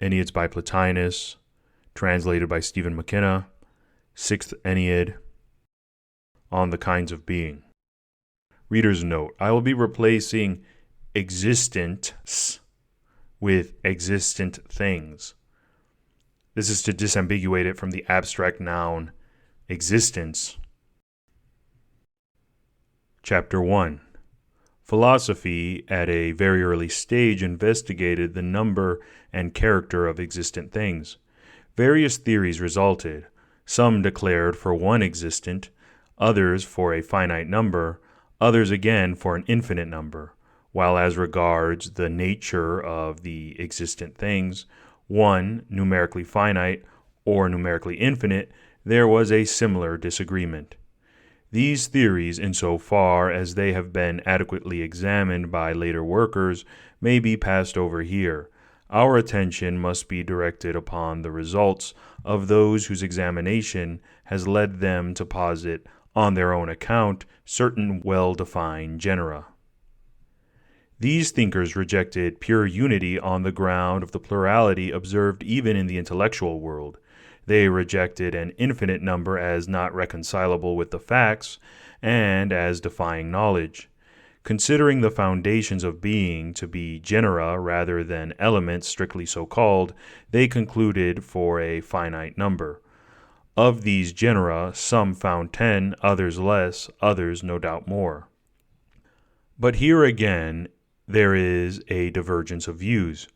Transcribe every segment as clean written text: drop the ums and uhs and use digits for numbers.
Enneads by Plotinus, translated by Stephen Mckenna, 6th Ennead, on the kinds of being. Reader's note: I will be replacing existence with existent things. This is to disambiguate it from the abstract noun existence. Chapter 1. Philosophy, at a very early stage, investigated the number and character of existent things. Various theories resulted. Some declared for one existent, others for a finite number, others again for an infinite number, while as regards the nature of the existent things, one numerically finite or numerically infinite, there was a similar disagreement. These theories, insofar as they have been adequately examined by later workers, may be passed over here. Our attention must be directed upon the results of those whose examination has led them to posit, on their own account, certain well-defined genera. These thinkers rejected pure unity on the ground of the plurality observed even in the intellectual world. They rejected an infinite number as not reconcilable with the facts and as defying knowledge. Considering the foundations of being to be genera rather than elements strictly so called, they concluded for a finite number. Of these genera, some found 10, others less, others no doubt more. But here again, there is a divergence of views.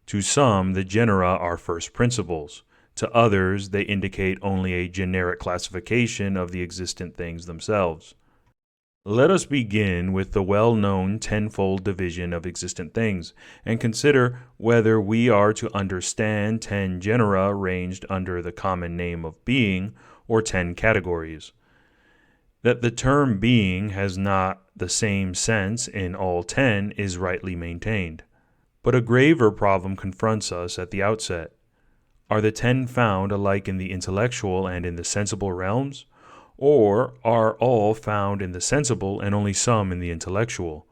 To some, the genera are first principles. To others, they indicate only a generic classification of the existent things themselves. Let us begin with the well-known tenfold division of existent things, and consider whether we are to understand 10 genera ranged under the common name of being, or 10 categories. That the term being has not the same sense in all 10 is rightly maintained. But a graver problem confronts us at the outset. Are the 10 found alike in the intellectual and in the sensible realms? Or are all found in the sensible and only some in the intellectual?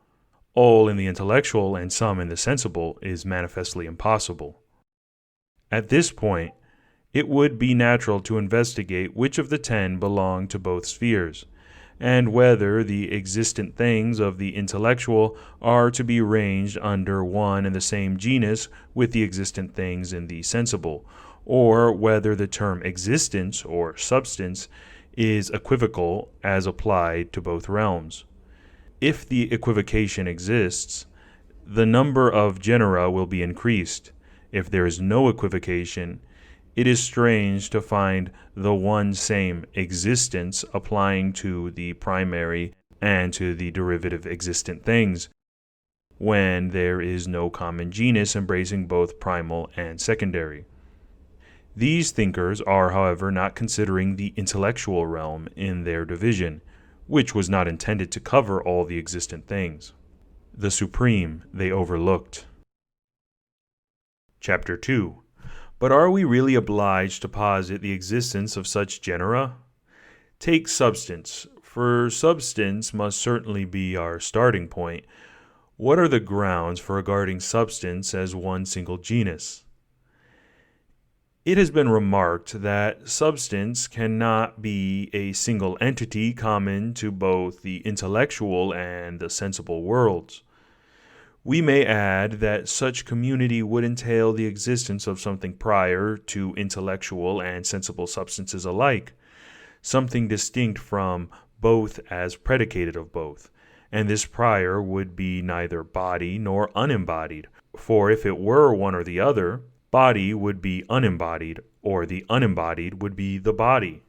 All in the intellectual and some in the sensible is manifestly impossible. At this point, it would be natural to investigate which of the 10 belong to both spheres, and whether the existent things of the intellectual are to be ranged under one and the same genus with the existent things in the sensible, or whether the term existence or substance is equivocal as applied to both realms. If the equivocation exists, the number of genera will be increased. If there is no equivocation, it is strange to find the one same existence applying to the primary and to the derivative existent things, when there is no common genus embracing both primal and secondary. These thinkers are, however, not considering the intellectual realm in their division, which was not intended to cover all the existent things. The supreme they overlooked. Chapter 2. But are we really obliged to posit the existence of such genera? Take substance, for substance must certainly be our starting point. What are the grounds for regarding substance as one single genus? It has been remarked that substance cannot be a single entity common to both the intellectual and the sensible worlds. We may add that such community would entail the existence of something prior to intellectual and sensible substances alike, something distinct from both as predicated of both, and this prior would be neither body nor unembodied, for if it were one or the other, body would be unembodied, or the unembodied would be the body.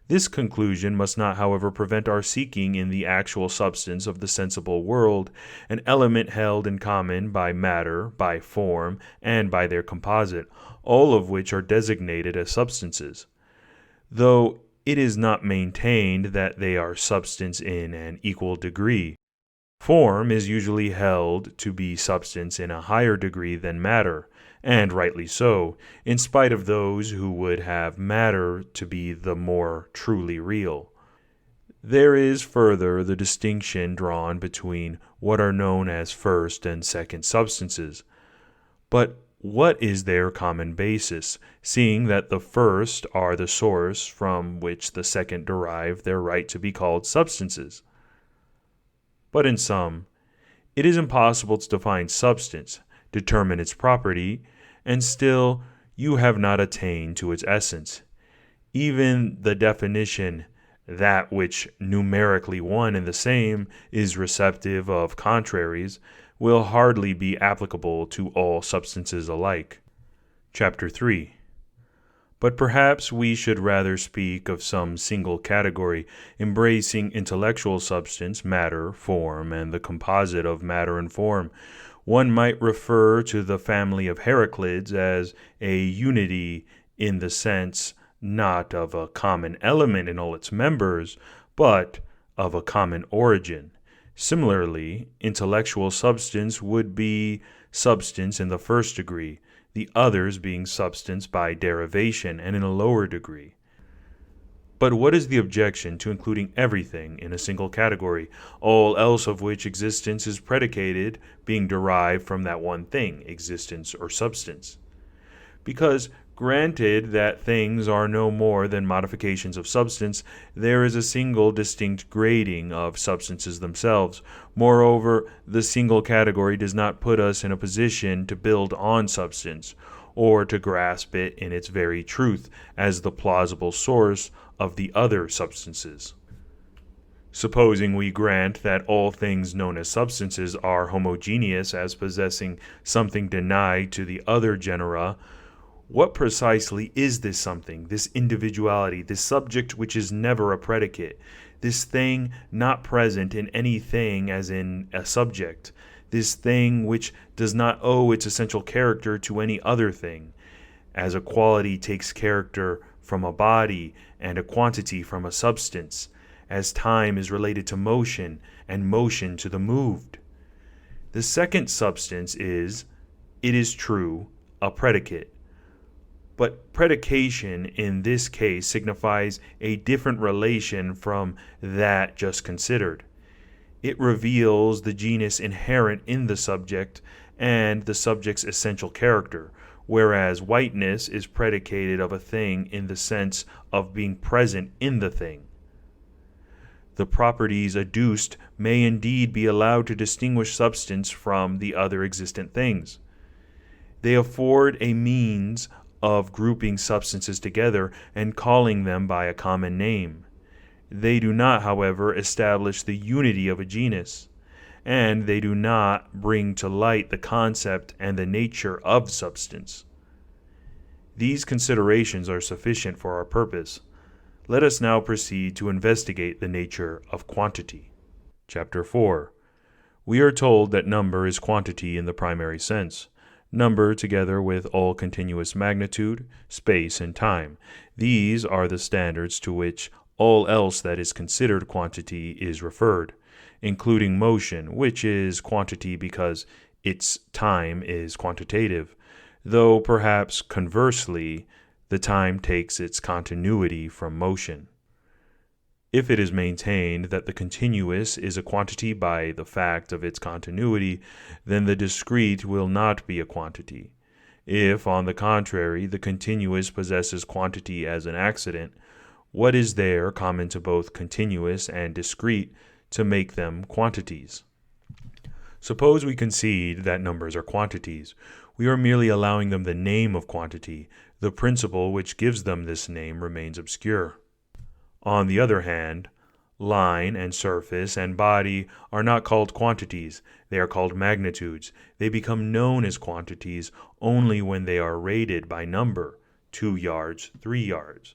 This conclusion must not, however, prevent our seeking in the actual substance of the sensible world an element held in common by matter, by form, and by their composite, all of which are designated as substances, though it is not maintained that they are substance in an equal degree. Form is usually held to be substance in a higher degree than matter, and rightly so, in spite of those who would have matter to be the more truly real. There is further the distinction drawn between what are known as first and second substances. But what is their common basis, seeing that the first are the source from which the second derive their right to be called substances? But in sum, it is impossible to define substance, determine its property, and still you have not attained to its essence. Even the definition, that which numerically one and the same is receptive of contraries, will hardly be applicable to all substances alike. Chapter 3. But perhaps we should rather speak of some single category, embracing intellectual substance, matter, form, and the composite of matter and form. One might refer to the family of Heraclids as a unity in the sense not of a common element in all its members, but of a common origin. Similarly, intellectual substance would be substance in the first degree, the others being substance by derivation and in a lower degree. But what is the objection to including everything in a single category, all else of which existence is predicated being derived from that one thing, existence or substance? Because, granted that things are no more than modifications of substance, there is a single distinct grading of substances themselves. Moreover, the single category does not put us in a position to build on substance, or to grasp it in its very truth as the plausible source of the other substances. Supposing we grant that all things known as substances are homogeneous as possessing something denied to the other genera, what precisely is this something, this individuality, this subject which is never a predicate, this thing not present in any thing as in a subject, this thing which does not owe its essential character to any other thing, as a quality takes character from a body and a quantity from a substance, as time is related to motion and motion to the moved? The second substance is, it is true, a predicate. But predication in this case signifies a different relation from that just considered. It reveals the genus inherent in the subject and the subject's essential character, whereas whiteness is predicated of a thing in the sense of being present in the thing. The properties adduced may indeed be allowed to distinguish substance from the other existent things. They afford a means of grouping substances together and calling them by a common name. They do not, however, establish the unity of a genus, and they do not bring to light the concept and the nature of substance. These considerations are sufficient for our purpose. Let us now proceed to investigate the nature of quantity. Chapter 4. We are told that number is quantity in the primary sense. Number together with all continuous magnitude, space, and time. These are the standards to which all else that is considered quantity is referred, including motion, which is quantity because its time is quantitative, though perhaps conversely, the time takes its continuity from motion. If it is maintained that the continuous is a quantity by the fact of its continuity, then the discrete will not be a quantity. If, on the contrary, the continuous possesses quantity as an accident, what is there common to both continuous and discrete to make them quantities? Suppose we concede that numbers are quantities. We are merely allowing them the name of quantity. The principle which gives them this name remains obscure. On the other hand, line and surface and body are not called quantities, they are called magnitudes. They become known as quantities only when they are rated by number, 2 yards, 3 yards.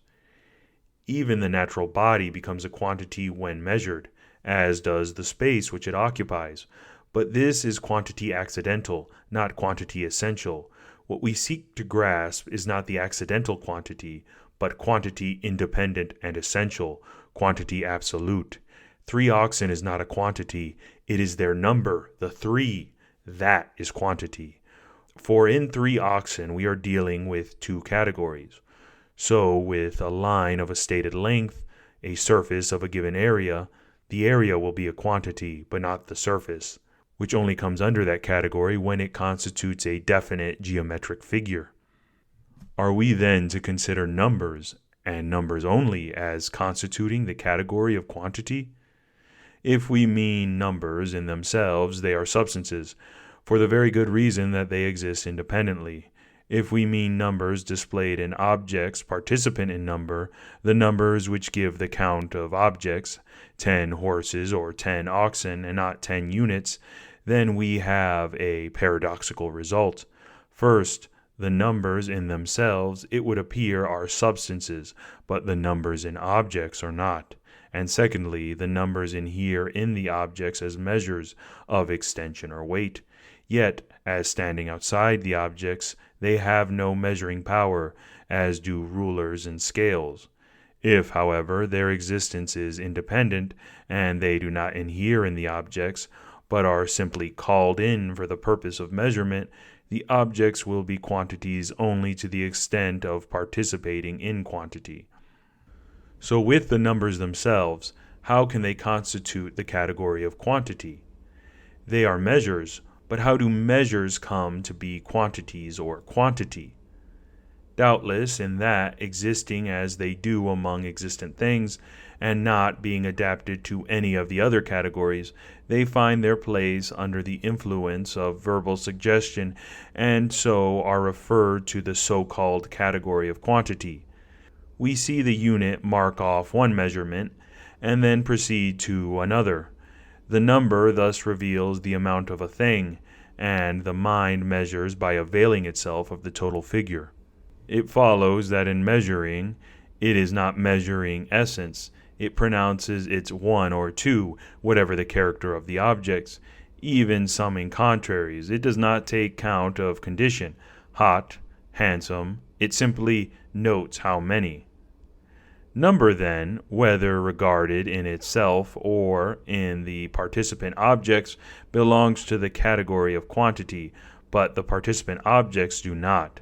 Even the natural body becomes a quantity when measured, as does the space which it occupies. But this is quantity accidental, not quantity essential. What we seek to grasp is not the accidental quantity, but quantity independent and essential, quantity absolute. 3 oxen is not a quantity, it is their number, the 3. That is quantity. For in 3 oxen we are dealing with 2 categories. So with a line of a stated length, a surface of a given area, the area will be a quantity, but not the surface. which only comes under that category when it constitutes a definite geometric figure. Are we then to consider numbers, and numbers only, as constituting the category of quantity? If we mean numbers in themselves, they are substances, for the very good reason that they exist independently. If we mean numbers displayed in objects participant in number, the numbers which give the count of objects, 10 horses or 10 oxen, and not 10 units, then we have a paradoxical result. First, the numbers in themselves, it would appear, are substances, but the numbers in objects are not. And secondly, the numbers inhere in the objects as measures of extension or weight. Yet, as standing outside the objects, they have no measuring power, as do rulers and scales. If, however, their existence is independent, and they do not inhere in the objects, but are simply called in for the purpose of measurement, the objects will be quantities only to the extent of participating in quantity. So with the numbers themselves, how can they constitute the category of quantity? They are measures, but how do measures come to be quantities or quantity? Doubtless, in that, existing as they do among existent things, and not being adapted to any of the other categories, they find their place under the influence of verbal suggestion, and so are referred to the so-called category of quantity. We see the unit mark off one measurement, and then proceed to another. The number thus reveals the amount of a thing, and the mind measures by availing itself of the total figure. It follows that in measuring, it is not measuring essence. It pronounces its one or two, whatever the character of the objects, even summing contraries. It does not take count of condition, hot, handsome. It simply notes how many. Number, then, whether regarded in itself or in the participant objects, belongs to the category of quantity, but the participant objects do not.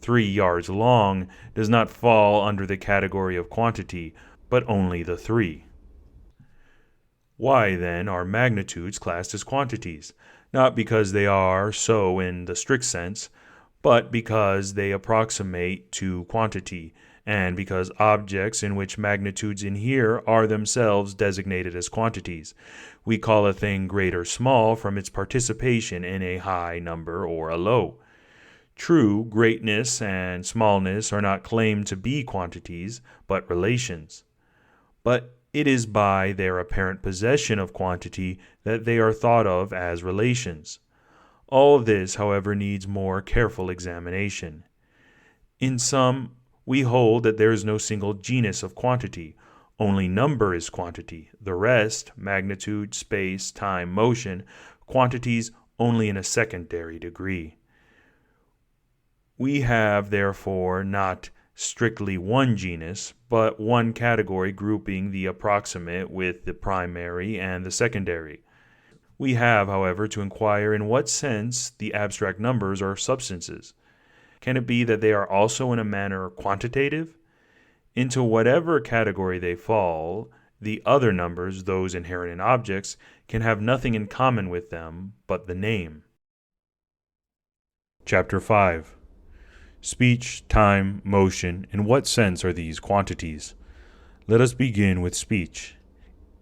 3 yards long does not fall under the category of quantity, but only the 3. Why, then, are magnitudes classed as quantities? Not because they are so in the strict sense, but because they approximate to quantity, and because objects in which magnitudes inhere are themselves designated as quantities. We call a thing great or small from its participation in a high number or a low. True, greatness and smallness are not claimed to be quantities, but relations. But it is by their apparent possession of quantity that they are thought of as relations. All this, however, needs more careful examination. In sum, we hold that there is no single genus of quantity. Only number is quantity. The rest, magnitude, space, time, motion, quantities only in a secondary degree. We have, therefore, not strictly one genus, but one category grouping the approximate with the primary and the secondary. We have, however, to inquire in what sense the abstract numbers are substances. Can it be that they are also in a manner quantitative? Into whatever category they fall, the other numbers, those inherent in objects, can have nothing in common with them but the name. Chapter 5. Speech, time, motion, in what sense are these quantities? Let us begin with speech.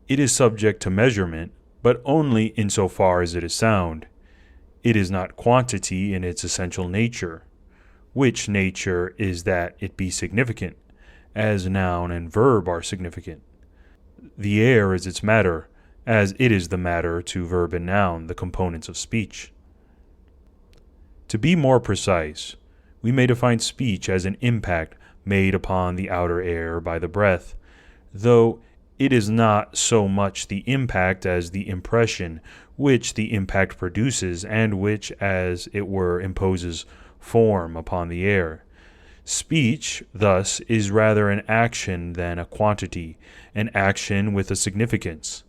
It is subject to measurement, but only insofar as it is sound. It is not quantity in its essential nature. Which nature is that it be significant, as noun and verb are significant. The air is its matter, as it is the matter to verb and noun, the components of speech. To be more precise, we may define speech as an impact made upon the outer air by the breath, though it is not so much the impact as the impression which the impact produces and which, as it were, imposes form upon the air. Speech, thus, is rather an action than a quantity, an action with a significance.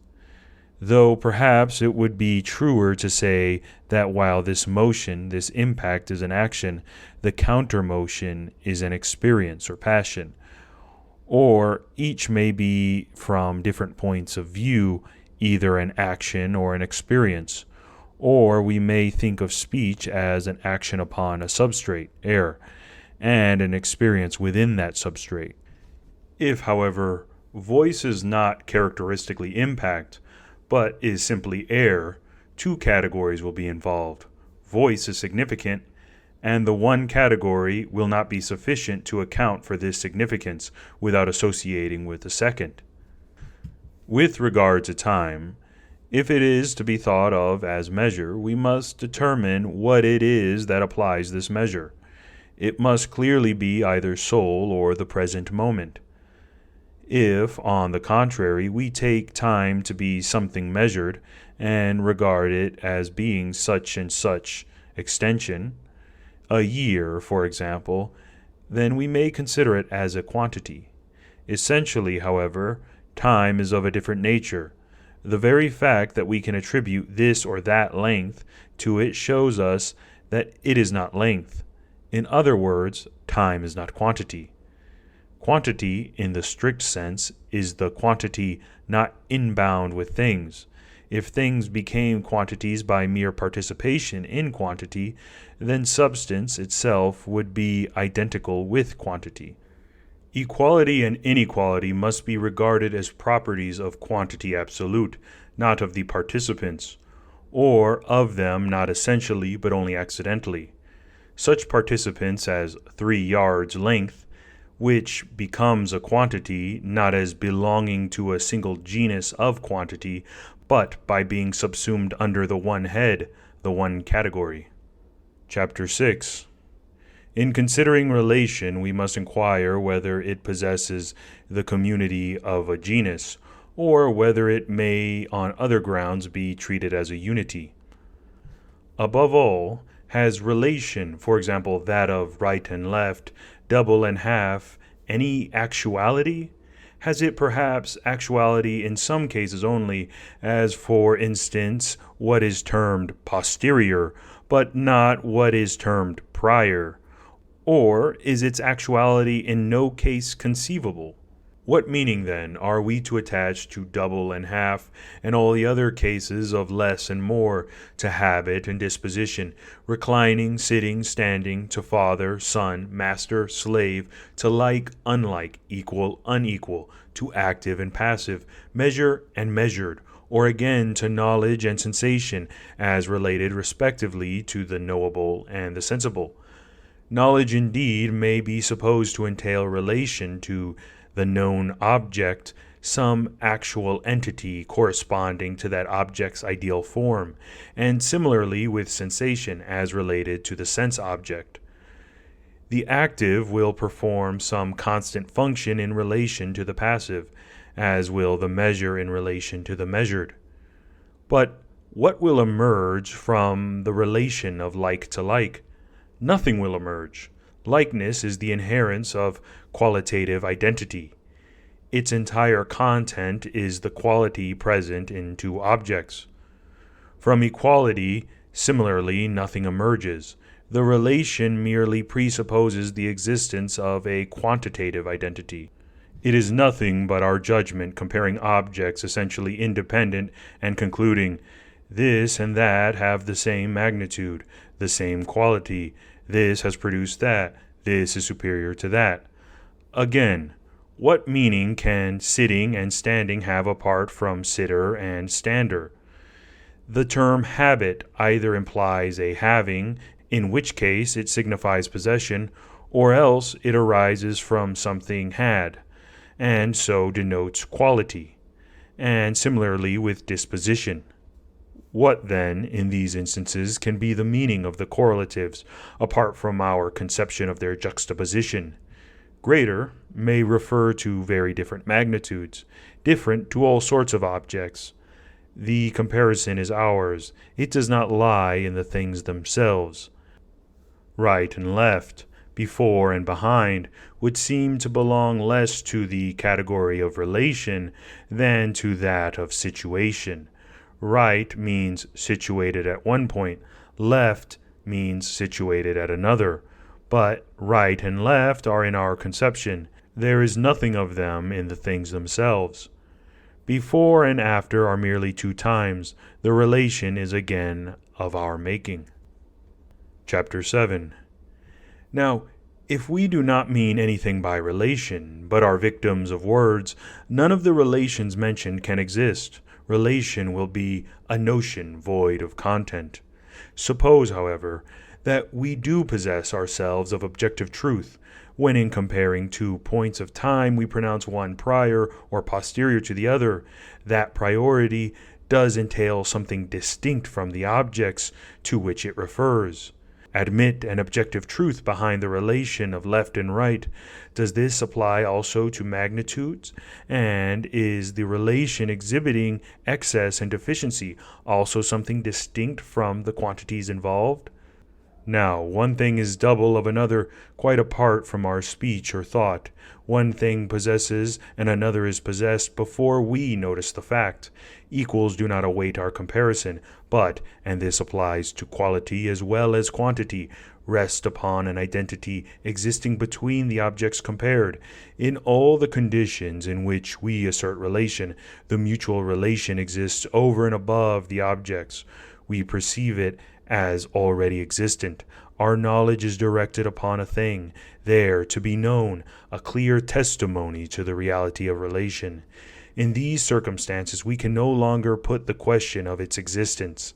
Though perhaps it would be truer to say that while this motion, this impact is an action, the counter motion is an experience or passion. Or each may be, from different points of view, either an action or an experience, Or we may think of speech as an action upon a substrate, air, and an experience within that substrate. If, however, voice is not characteristically impact, but is simply air, two categories will be involved. Voice is significant, and the one category will not be sufficient to account for this significance without associating with the second. With regard to time, if it is to be thought of as measure, we must determine what it is that applies this measure. It must clearly be either soul or the present moment. If, on the contrary, we take time to be something measured and regard it as being such and such extension, a year, for example, then we may consider it as a quantity. Essentially, however, time is of a different nature. The very fact that we can attribute this or that length to it shows us that it is not length. In other words, time is not quantity. Quantity, in the strict sense, is the quantity not inbound with things. If things became quantities by mere participation in quantity, then substance itself would be identical with quantity. Equality and inequality must be regarded as properties of quantity absolute, not of the participants, or of them not essentially but only accidentally. Such participants as 3 yards length, which becomes a quantity not as belonging to a single genus of quantity, but by being subsumed under the one head, the one category. Chapter 6. In considering relation, we must inquire whether it possesses the community of a genus, or whether it may on other grounds be treated as a unity. Above all, has relation, for example that of right and left, double and half, any actuality? Has it perhaps actuality in some cases only, as for instance what is termed posterior, but not what is termed prior? Or is its actuality in no case conceivable? What meaning, then, are we to attach to double and half, and all the other cases of less and more, to habit and disposition, reclining, sitting, standing, to father, son, master, slave, to like, unlike, equal, unequal, to active and passive, measure and measured, or again to knowledge and sensation, as related respectively to the knowable and the sensible? Knowledge indeed may be supposed to entail relation to the known object, some actual entity corresponding to that object's ideal form, and similarly with sensation as related to the sense object. The active will perform some constant function in relation to the passive, as will the measure in relation to the measured. But what will emerge from the relation of like to like? Nothing will emerge. Likeness is the inherence of qualitative identity. Its entire content is the quality present in two objects. From equality, similarly, nothing emerges. The relation merely presupposes the existence of a quantitative identity. It is nothing but our judgment comparing objects essentially independent and concluding, this and that have the same magnitude, the same quality, this has produced that, this is superior to that. Again, what meaning can sitting and standing have apart from sitter and stander? The term habit either implies a having, in which case it signifies possession, or else it arises from something had, and so denotes quality, and similarly with disposition. What, then, in these instances, can be the meaning of the correlatives, apart from our conception of their juxtaposition? Greater may refer to very different magnitudes, different to all sorts of objects. The comparison is ours. It does not lie in the things themselves. Right and left, before and behind, would seem to belong less to the category of relation than to that of situation. Right means situated at one point, left means situated at another. But right and left are in our conception. There is nothing of them in the things themselves. Before and after are merely two times. The relation is again of our making. Chapter 7. Now, if we do not mean anything by relation, but are victims of words, none of the relations mentioned can exist. Relation will be a notion void of content. Suppose, however, that we do possess ourselves of objective truth. When in comparing two points of time we pronounce one prior or posterior to the other, that priority does entail something distinct from the objects to which it refers. Admit an objective truth behind the relation of left and right. Does this apply also to magnitudes? And is the relation exhibiting excess and deficiency also something distinct from the quantities involved? Now, one thing is double of another, quite apart from our speech or thought. One thing possesses and another is possessed before we notice the fact. Equals do not await our comparison, but, and this applies to quality as well as quantity, rest upon an identity existing between the objects compared. In all the conditions in which we assert relation, the mutual relation exists over and above the objects. We perceive it as already existent. Our knowledge is directed upon a thing, there to be known, a clear testimony to the reality of relation. In these circumstances, we can no longer put the question of its existence.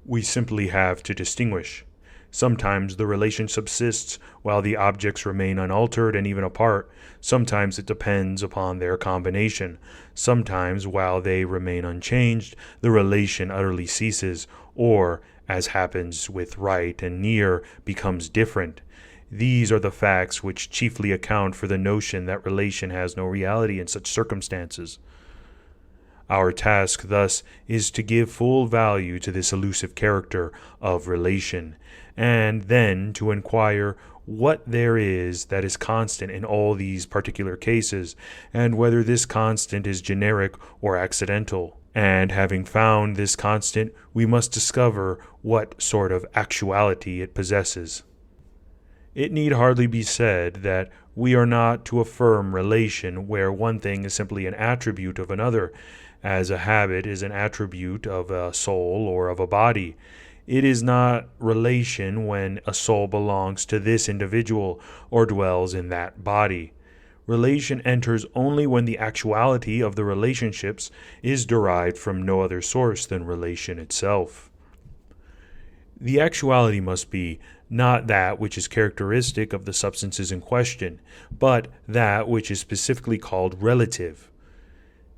We simply have to distinguish. Sometimes the relation subsists while the objects remain unaltered and even apart. Sometimes it depends upon their combination. Sometimes, while they remain unchanged, the relation utterly ceases, or, as happens with right and near, becomes different. These are the facts which chiefly account for the notion that relation has no reality in such circumstances. Our task, thus, is to give full value to this elusive character of relation, and then to inquire what there is that is constant in all these particular cases, and whether this constant is generic or accidental. And having found this constant, we must discover what sort of actuality it possesses. It need hardly be said that we are not to affirm relation where one thing is simply an attribute of another, as a habit is an attribute of a soul or of a body. It is not relation when a soul belongs to this individual or dwells in that body. Relation enters only when the actuality of the relationships is derived from no other source than relation itself. The actuality must be not that which is characteristic of the substances in question, but that which is specifically called relative.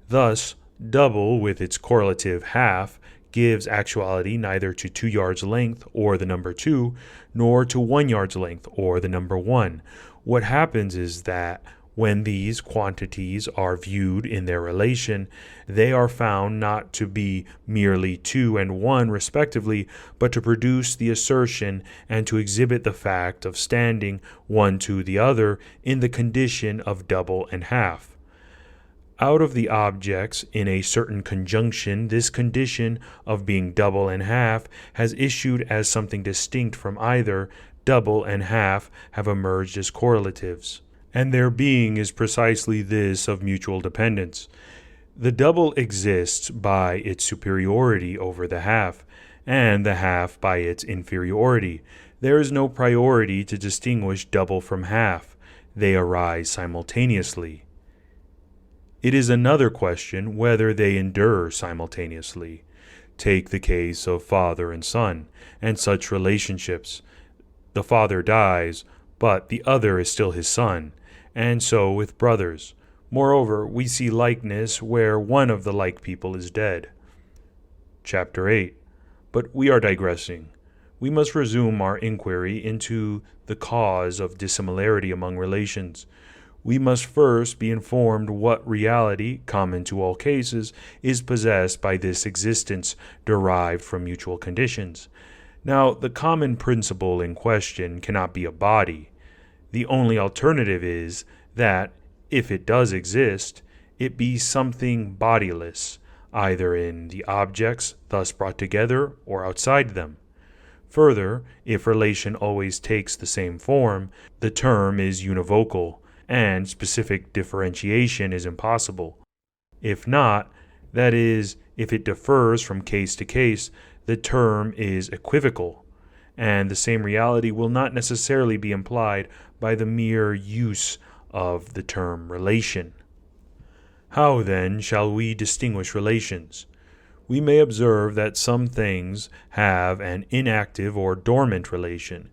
Thus, double with its correlative half gives actuality neither to 2 yards length or the number 2, nor to 1 yard's length or the number 1. What happens is that when these quantities are viewed in their relation, they are found not to be merely 2 and 1 respectively, but to produce the assertion and to exhibit the fact of standing one to the other in the condition of double and half. Out of the objects in a certain conjunction, this condition of being double and half has issued as something distinct from either. Double and half have emerged as correlatives, and their being is precisely this of mutual dependence. The double exists by its superiority over the half, and the half by its inferiority. There is no priority to distinguish double from half. They arise simultaneously. It is another question whether they endure simultaneously. Take the case of father and son, and such relationships. The father dies, but the other is still his son, and so with brothers. Moreover, we see likeness where one of the like people is dead. Chapter 8. But we are digressing. We must resume our inquiry into the cause of dissimilarity among relations. We must first be informed what reality, common to all cases, is possessed by this existence derived from mutual conditions. Now, the common principle in question cannot be a body. The only alternative is that, if it does exist, it be something bodiless, either in the objects thus brought together or outside them. Further, if relation always takes the same form, the term is univocal, and specific differentiation is impossible. If not, That is, if it differs from case to case, the term is equivocal, and the same reality will not necessarily be implied by the mere use of the term relation. How, then, shall we distinguish relations? We may observe that some things have an inactive or dormant relation,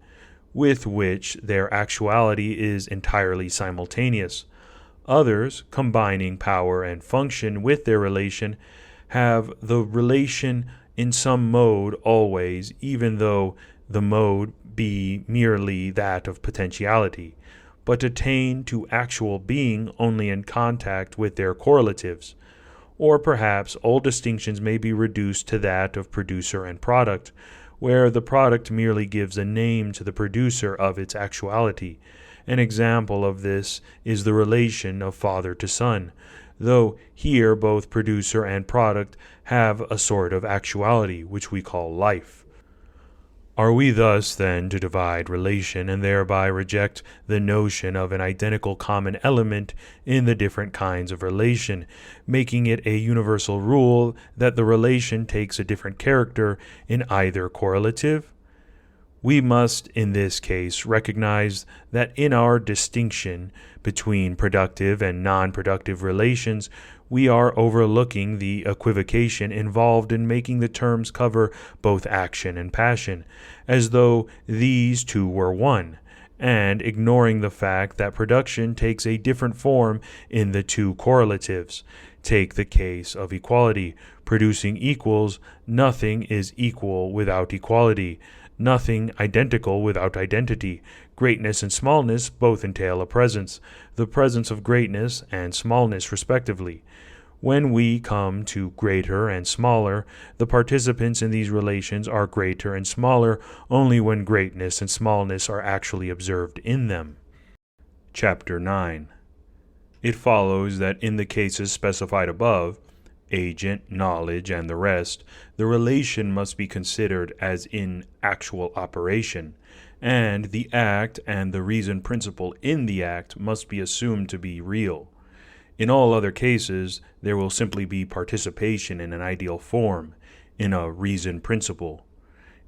with which their actuality is entirely simultaneous. Others, combining power and function with their relation, have the relation in some mode always, even though the mode be merely that of potentiality, but attain to actual being only in contact with their correlatives. Or perhaps all distinctions may be reduced to that of producer and product, where the product merely gives a name to the producer of its actuality. An example of this is the relation of father to son, though here both producer and product have a sort of actuality, which we call life. Are we thus, then, to divide relation and thereby reject the notion of an identical common element in the different kinds of relation, making it a universal rule that the relation takes a different character in either correlative? We must, in this case, recognize that in our distinction between productive and non-productive relations, we are overlooking the equivocation involved in making the terms cover both action and passion, as though these two were one, and ignoring the fact that production takes a different form in the two correlatives. Take the case of equality. Producing equals, nothing is equal without equality. Nothing identical without identity. Greatness and smallness both entail a presence, the presence of greatness and smallness respectively. When we come to greater and smaller, the participants in these relations are greater and smaller only when greatness and smallness are actually observed in them. Chapter 9. It follows that in the cases specified above, agent, knowledge, and the rest, the relation must be considered as in actual operation, and the act and the reason principle in the act must be assumed to be real. In all other cases, there will simply be participation in an ideal form, in a reason principle.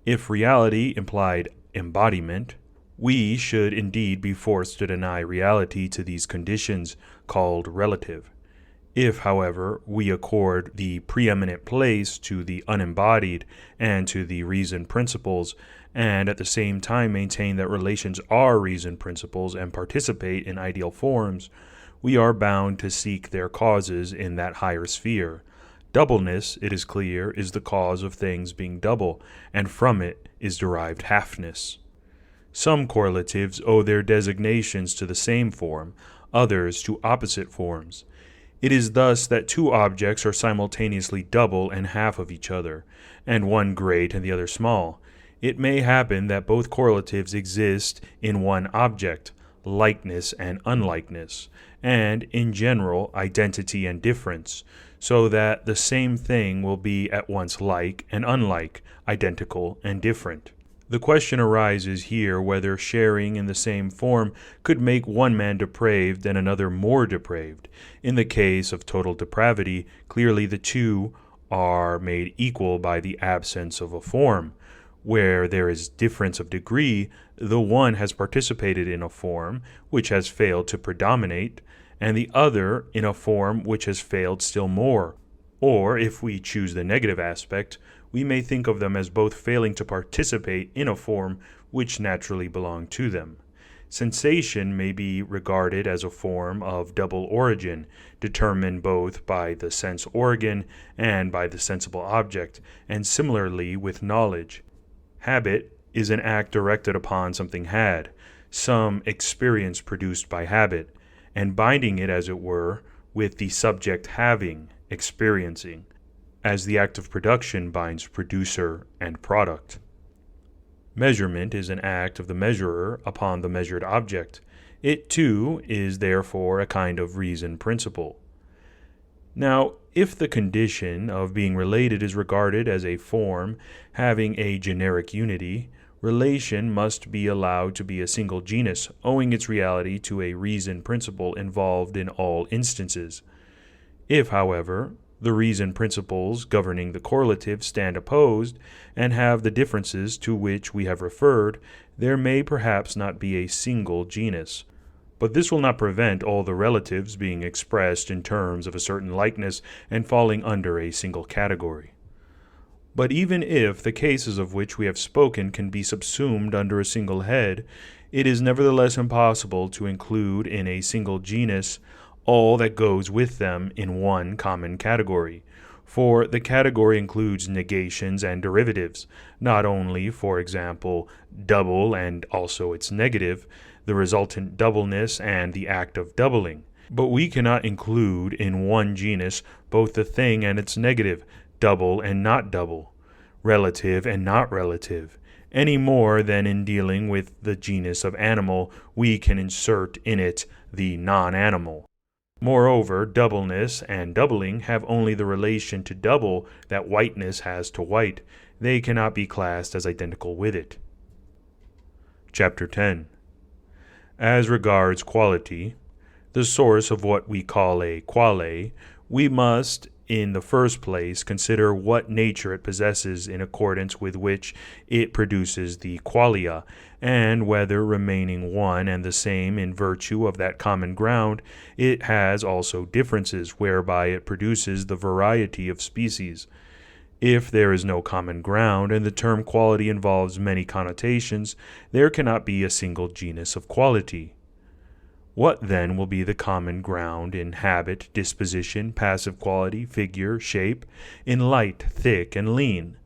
If reality implied embodiment, we should indeed be forced to deny reality to these conditions called relative. If, however, we accord the preeminent place to the unembodied and to the reason principles, and at the same time maintain that relations are reason principles and participate in ideal forms, we are bound to seek their causes in that higher sphere. Doubleness, it is clear, is the cause of things being double, and from it is derived halfness. Some correlatives owe their designations to the same form, others to opposite forms. It is thus that two objects are simultaneously double and half of each other, and one great and the other small. It may happen that both correlatives exist in one object, likeness and unlikeness, and, in general, identity and difference, so that the same thing will be at once like and unlike, identical and different. The question arises here whether sharing in the same form could make one man depraved and another more depraved. In the case of total depravity, clearly the two are made equal by the absence of a form. Where there is difference of degree, the one has participated in a form which has failed to predominate, and the other in a form which has failed still more. Or, if we choose the negative aspect, we may think of them as both failing to participate in a form which naturally belonged to them. Sensation may be regarded as a form of double origin, determined both by the sense organ and by the sensible object, and similarly with knowledge. Habit is an act directed upon something had, some experience produced by habit, and binding it, as it were, with the subject having, experiencing, as the act of production binds producer and product. Measurement is an act of the measurer upon the measured object. It, too, is therefore a kind of reason principle. Now, if the condition of being related is regarded as a form having a generic unity, relation must be allowed to be a single genus, owing its reality to a reason principle involved in all instances. If, however, the reason principles governing the correlative stand opposed and have the differences to which we have referred, there may perhaps not be a single genus. But this will not prevent all the relatives being expressed in terms of a certain likeness and falling under a single category. But even if the cases of which we have spoken can be subsumed under a single head, it is nevertheless impossible to include in a single genus all that goes with them in one common category, for the category includes negations and derivatives, not only, for example, double and also its negative, the resultant doubleness and the act of doubling. But we cannot include in one genus both the thing and its negative, double and not double, relative and not relative, any more than in dealing with the genus of animal we can insert in it the non-animal. Moreover, doubleness and doubling have only the relation to double that whiteness has to white. They cannot be classed as identical with it. Chapter 10. As regards quality, the source of what we call a quale, we must, in the first place, consider what nature it possesses in accordance with which it produces the qualia, and whether, remaining one and the same in virtue of that common ground, it has also differences whereby it produces the variety of species. If there is no common ground, and the term quality involves many connotations, there cannot be a single genus of quality. What then will be the common ground in habit, disposition, passive quality, figure, shape, in light, thick, and lean?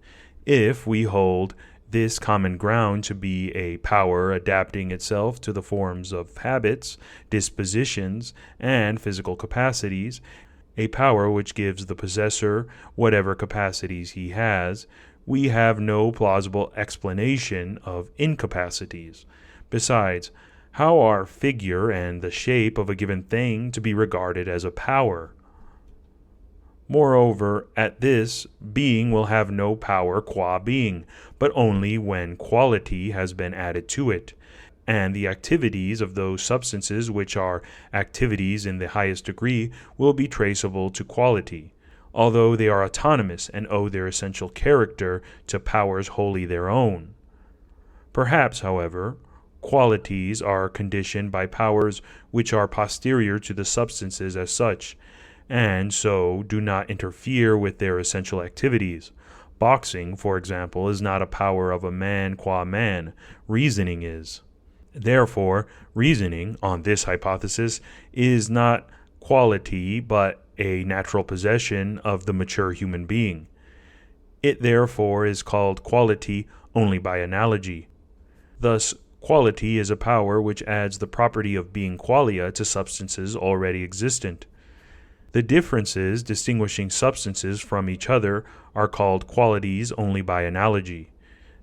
If we hold this common ground to be a power adapting itself to the forms of habits, dispositions, and physical capacities, a power which gives the possessor whatever capacities he has, we have no plausible explanation of incapacities. Besides, how are figure and the shape of a given thing to be regarded as a power? Moreover, at this, being will have no power qua being, but only when quality has been added to it, and the activities of those substances which are activities in the highest degree will be traceable to quality, although they are autonomous and owe their essential character to powers wholly their own. Perhaps, however, qualities are conditioned by powers which are posterior to the substances as such, and so do not interfere with their essential activities. Boxing, for example, is not a power of a man qua man. Reasoning is. Therefore, reasoning, on this hypothesis, is not quality but a natural possession of the mature human being. It therefore is called quality only by analogy. Thus, quality is a power which adds the property of being qualia to substances already existent. The differences distinguishing substances from each other are called qualities only by analogy.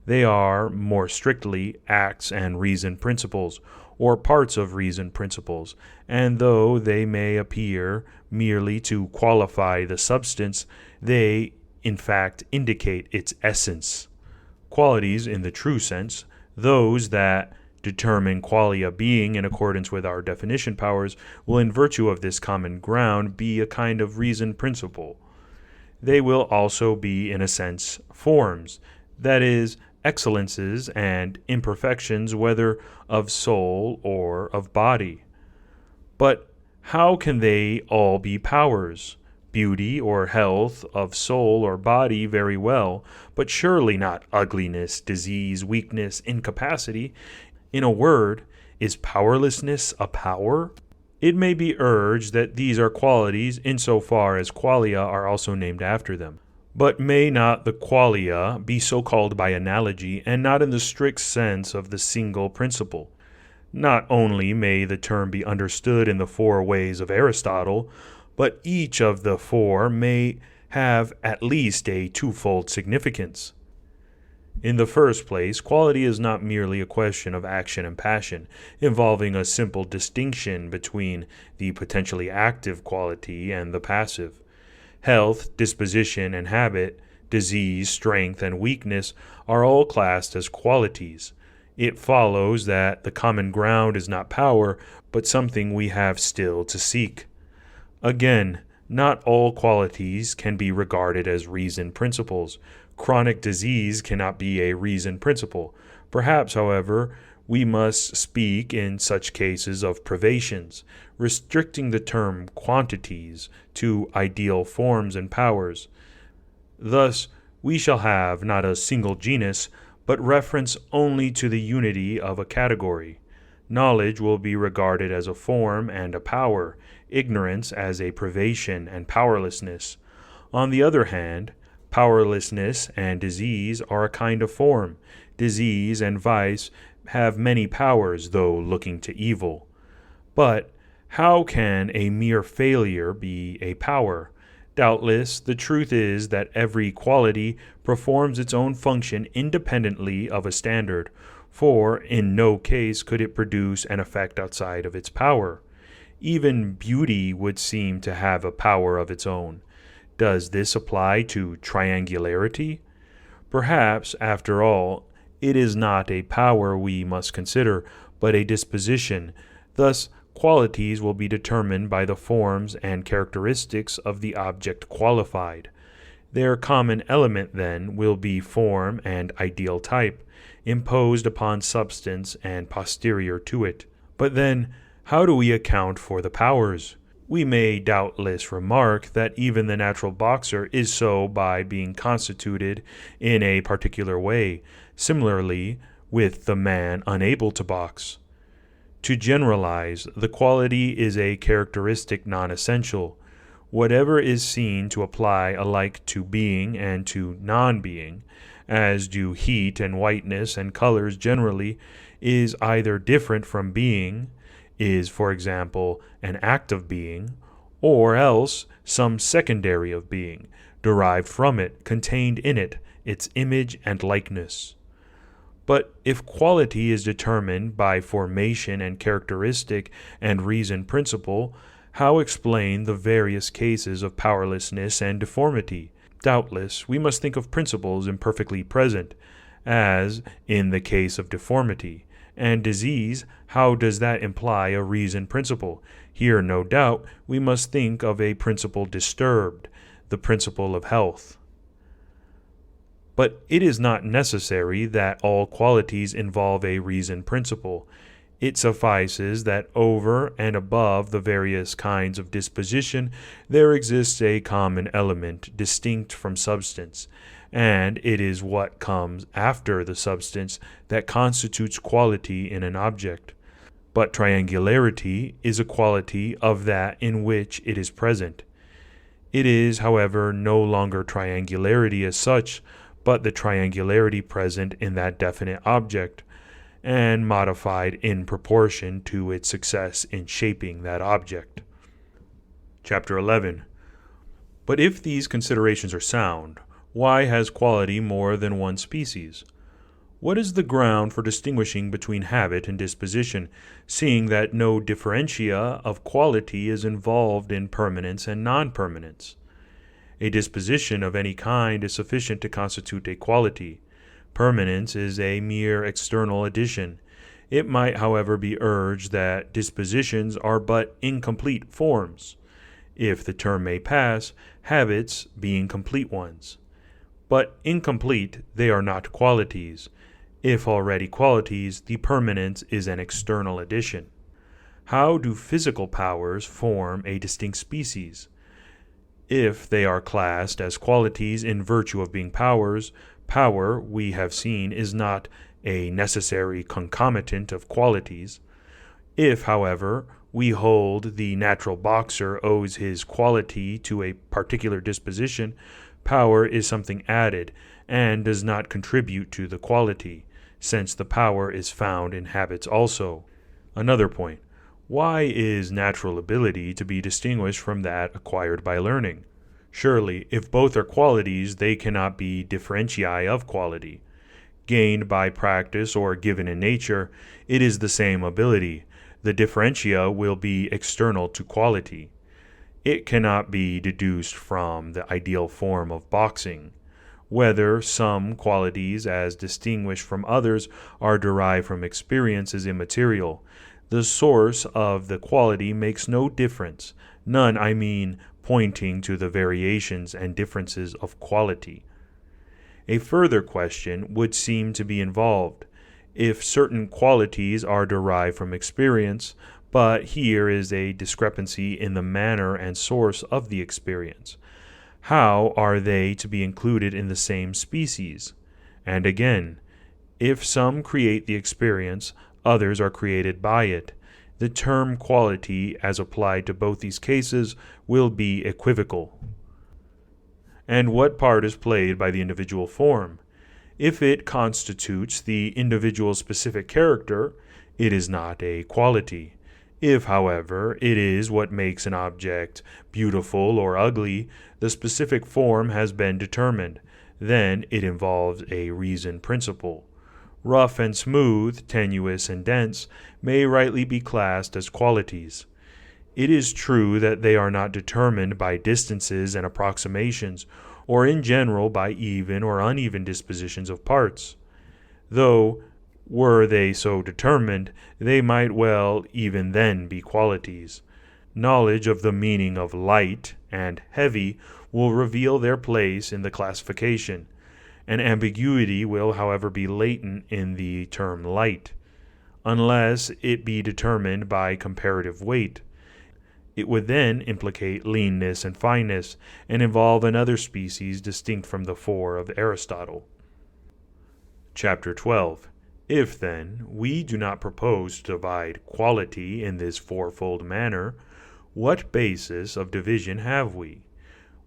They are, more strictly, acts and reason principles, or parts of reason principles, and though they may appear merely to qualify the substance, they, in fact, indicate its essence. Qualities, in the true sense, those that determine qualia being in accordance with our definition powers, will in virtue of this common ground be a kind of reason principle. They will also be, in a sense, forms, that is, excellences and imperfections, whether of soul or of body. But how can they all be powers? Beauty or health of soul or body very well, but surely not ugliness, disease, weakness, incapacity. In a word, is powerlessness a power? It may be urged that these are qualities insofar as qualia are also named after them. But may not the qualia be so called by analogy, and not in the strict sense of the single principle? Not only may the term be understood in the four ways of Aristotle, but each of the four may have at least a twofold significance. In the first place, quality is not merely a question of action and passion, involving a simple distinction between the potentially active quality and the passive. Health, disposition, and habit, disease, strength, and weakness are all classed as qualities. It follows that the common ground is not power, but something we have still to seek. Again, Not all qualities can be regarded as reason principles. Chronic disease cannot be a reason principle. Perhaps, however, we must speak in such cases of privations, restricting the term quantities to ideal forms and powers. Thus, we shall have not a single genus, but reference only to the unity of a category. Knowledge will be regarded as a form and a power, ignorance as a privation and powerlessness. On the other hand, powerlessness and disease are a kind of form. Disease and vice have many powers, though looking to evil. But how can a mere failure be a power? Doubtless, the truth is that every quality performs its own function independently of a standard, for in no case could it produce an effect outside of its power. Even beauty would seem to have a power of its own. Does this apply to triangularity? Perhaps, after all, it is not a power we must consider, but a disposition. Thus, qualities will be determined by the forms and characteristics of the object qualified. Their common element, then, will be form and ideal type, imposed upon substance and posterior to it. But then, how do we account for the powers? We may doubtless remark that even the natural boxer is so by being constituted in a particular way, similarly with the man unable to box. To generalize, the quality is a characteristic non-essential. Whatever is seen to apply alike to being and to non-being, as do heat and whiteness and colors generally, is either different from being, is, for example, an act of being, or else some secondary of being, derived from it, contained in it, its image and likeness. But if quality is determined by formation and characteristic and reason principle, how explain the various cases of powerlessness and deformity? Doubtless, we must think of principles imperfectly present, as in the case of deformity. And disease, how does that imply a reason principle? Here, no doubt, we must think of a principle disturbed, the principle of health. But it is not necessary that all qualities involve a reason principle. It suffices that over and above the various kinds of disposition there exists a common element distinct from substance, and it is what comes after the substance that constitutes quality in an object. But triangularity is a quality of that in which it is present. It is, however, no longer triangularity as such, but the triangularity present in that definite object, and modified in proportion to its success in shaping that object. Chapter 11. But if these considerations are sound, why has quality more than one species? What is the ground for distinguishing between habit and disposition, seeing that no differentia of quality is involved in permanence and non-permanence? A disposition of any kind is sufficient to constitute a quality. Permanence is a mere external addition. It might, however, be urged that dispositions are but incomplete forms, if the term may pass, habits being complete ones. But incomplete, they are not qualities. If already qualities, the permanence is an external addition. How do physical powers form a distinct species? If they are classed as qualities in virtue of being powers, power, we have seen, is not a necessary concomitant of qualities. If, however, we hold the natural boxer owes his quality to a particular disposition, power is something added, and does not contribute to the quality, since the power is found in habits also. Another point. Why is natural ability to be distinguished from that acquired by learning? Surely, if both are qualities, they cannot be differentiae of quality. Gained by practice or given in nature, it is the same ability. The differentia will be external to quality. It cannot be deduced from the ideal form of boxing. Whether some qualities, as distinguished from others, are derived from experience is immaterial. The source of the quality makes no difference, none, I mean, pointing to the variations and differences of quality. A further question would seem to be involved. If certain qualities are derived from experience, but here is a discrepancy in the manner and source of the experience, how are they to be included in the same species? And again, if some create the experience, others are created by it. The term quality, as applied to both these cases, will be equivocal. And what part is played by the individual form? If it constitutes the individual specific character, it is not a quality. If, however, it is what makes an object beautiful or ugly, the specific form has been determined. Then it involves a reason principle. Rough and smooth, tenuous and dense may rightly be classed as qualities. It is true that they are not determined by distances and approximations, or in general by even or uneven dispositions of parts. Though, were they so determined, they might well even then be qualities. Knowledge of the meaning of light and heavy will reveal their place in the classification. An ambiguity will, however, be latent in the term light, unless it be determined by comparative weight. It would then implicate leanness and fineness, and involve another species distinct from the four of Aristotle. Chapter 12. If, then, we do not propose to divide quality in this fourfold manner, what basis of division have we?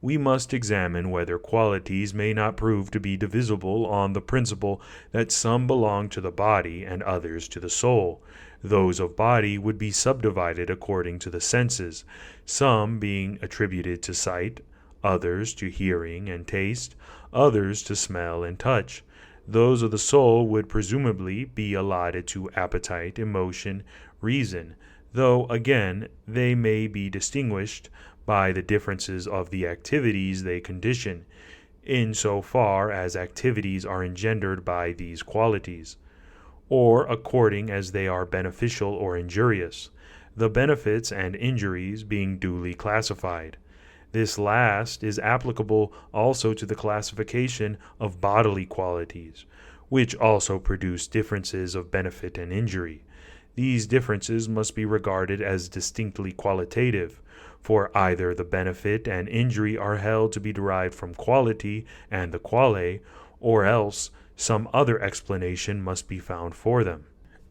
We must examine whether qualities may not prove to be divisible on the principle that some belong to the body and others to the soul. Those of body would be subdivided according to the senses, some being attributed to sight, others to hearing and taste, others to smell and touch. Those of the soul would presumably be allotted to appetite, emotion, reason, though again they may be distinguished by the differences of the activities they condition, in so far as activities are engendered by these qualities, or according as they are beneficial or injurious, the benefits and injuries being duly classified. This last is applicable also to the classification of bodily qualities, which also produce differences of benefit and injury. These differences must be regarded as distinctly qualitative, for either the benefit and injury are held to be derived from quality and the quale, or else some other explanation must be found for them.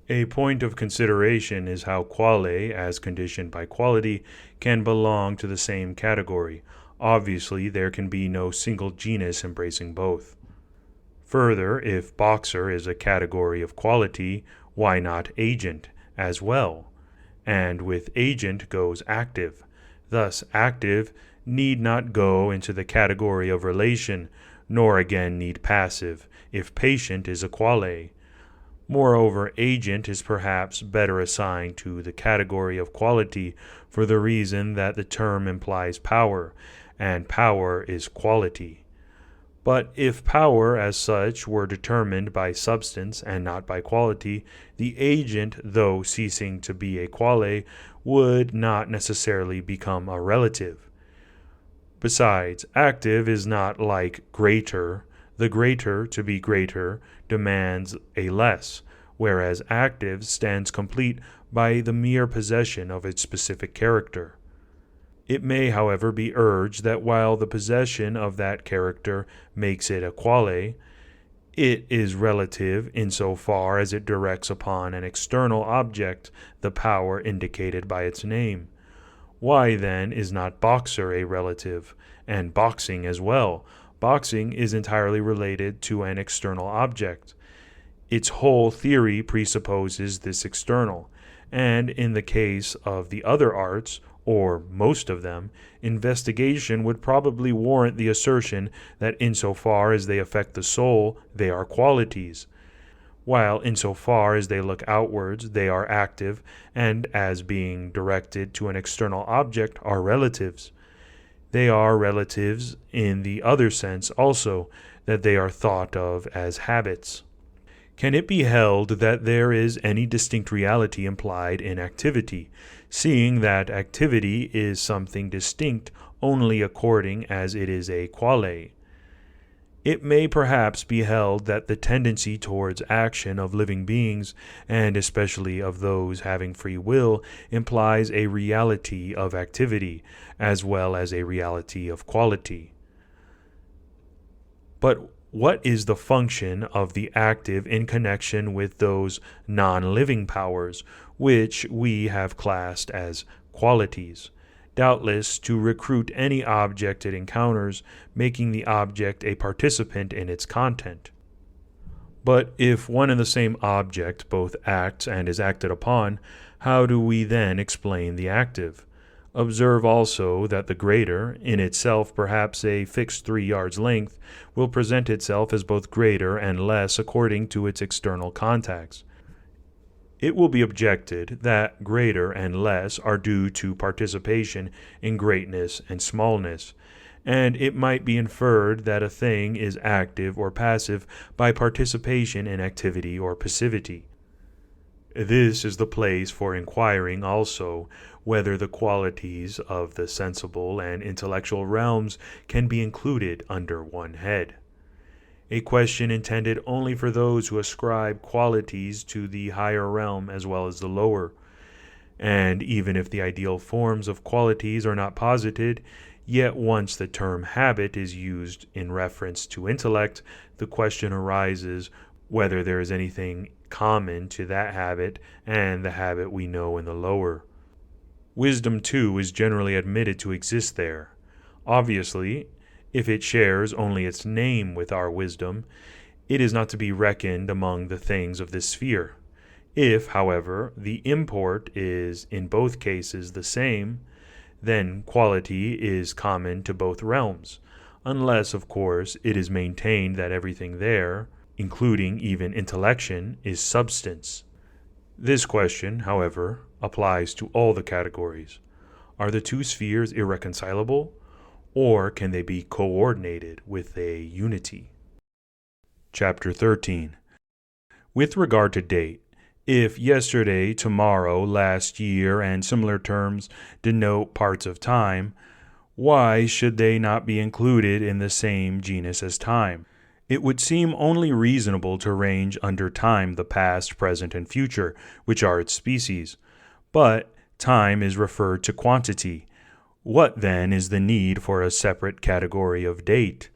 A point of consideration is how quale, as conditioned by quality, can belong to the same category. Obviously, there can be no single genus embracing both. Further, if boxer is a category of quality, why not agent as well? And with agent goes active. Thus, active need not go into the category of relation, nor again need passive, if patient is a quale. Moreover, agent is perhaps better assigned to the category of quality for the reason that the term implies power, and power is quality. But if power as such were determined by substance and not by quality, the agent, though ceasing to be a quale, would not necessarily become a relative. Besides, active is not like greater. The greater, to be greater, demands a less, whereas active stands complete by the mere possession of its specific character. It may, however, be urged that while the possession of that character makes it a quale, it is relative insofar as it directs upon an external object the power indicated by its name. Why, then, is not boxer a relative, and boxing as well? Boxing is entirely related to an external object. Its whole theory presupposes this external, and in the case of the other arts, or most of them, investigation would probably warrant the assertion that insofar as they affect the soul, they are qualities, while insofar as they look outwards, they are active, and as being directed to an external object are relatives. They are relatives in the other sense also, that they are thought of as habits. Can it be held that there is any distinct reality implied in activity, seeing that activity is something distinct only according as it is a quale. It may perhaps be held that the tendency towards action of living beings, and especially of those having free will, implies a reality of activity, as well as a reality of quality. But what is the function of the active in connection with those non-living powers, which we have classed as qualities? Doubtless to recruit any object it encounters, making the object a participant in its content. But if one and the same object both acts and is acted upon, how do we then explain the active? Observe also that the greater, in itself perhaps a fixed 3 yards length, will present itself as both greater and less according to its external contacts. It will be objected that greater and less are due to participation in greatness and smallness, and it might be inferred that a thing is active or passive by participation in activity or passivity. This is the place for inquiring also whether the qualities of the sensible and intellectual realms can be included under one head. A question intended only for those who ascribe qualities to the higher realm as well as the lower. And even if the ideal forms of qualities are not posited, yet once the term habit is used in reference to intellect, the question arises whether there is anything common to that habit and the habit we know in the lower. Wisdom, too, is generally admitted to exist there. Obviously, if it shares only its name with our wisdom, it is not to be reckoned among the things of this sphere. If, however, the import is in both cases the same, then quality is common to both realms, unless, of course, it is maintained that everything there, including even intellection, is substance. This question, however, applies to all the categories. Are the two spheres irreconcilable? Or can they be coordinated with a unity? Chapter 13. With regard to date, if yesterday, tomorrow, last year, and similar terms denote parts of time, why should they not be included in the same genus as time? It would seem only reasonable to range under time the past, present, and future, which are its species. But time is referred to quantity. What, then, is the need for a separate category of date?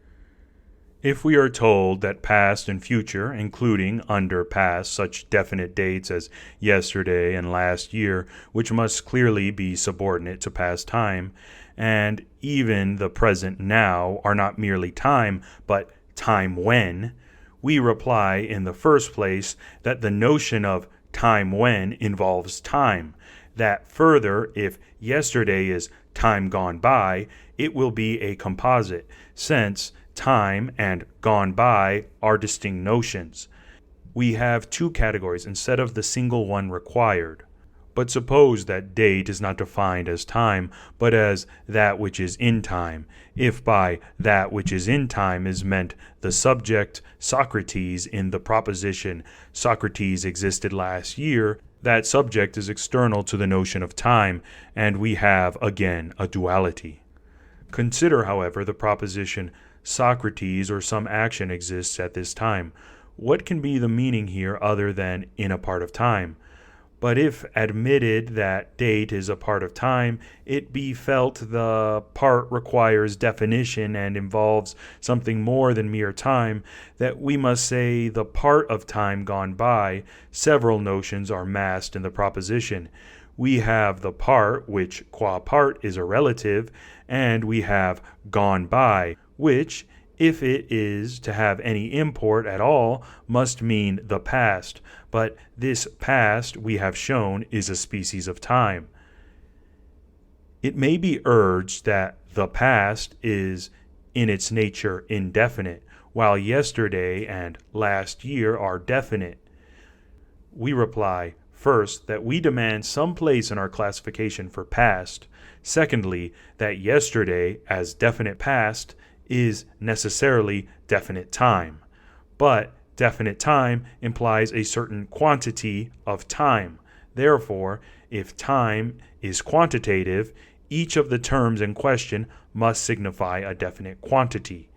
If we are told that past and future, including under past such definite dates as yesterday and last year, which must clearly be subordinate to past time, and even the present now are not merely time, but time when, we reply in the first place that the notion of time when involves time, that further, if yesterday is time gone by, it will be a composite, since time and gone by are distinct notions. We have two categories instead of the single one required. But suppose that date is not defined as time, but as that which is in time, if by that which is in time is meant the subject Socrates in the proposition Socrates existed last year, that subject is external to the notion of time, and we have again a duality. Consider, however, the proposition Socrates or some action exists at this time. What can be the meaning here other than in a part of time? But if admitted that date is a part of time, it be felt the part requires definition and involves something more than mere time, that we must say the part of time gone by. Several notions are massed in the proposition. We have the part, which qua part is a relative, and we have gone by, which, if it is to have any import at all, must mean the past. But this past, we have shown, is a species of time. It may be urged that the past is in its nature indefinite, while yesterday and last year are definite. We reply, first, that we demand some place in our classification for past. Secondly, that yesterday, as definite past, is necessarily definite time. But definite time implies a certain quantity of time. Therefore, if time is quantitative, each of the terms in question must signify a definite quantity.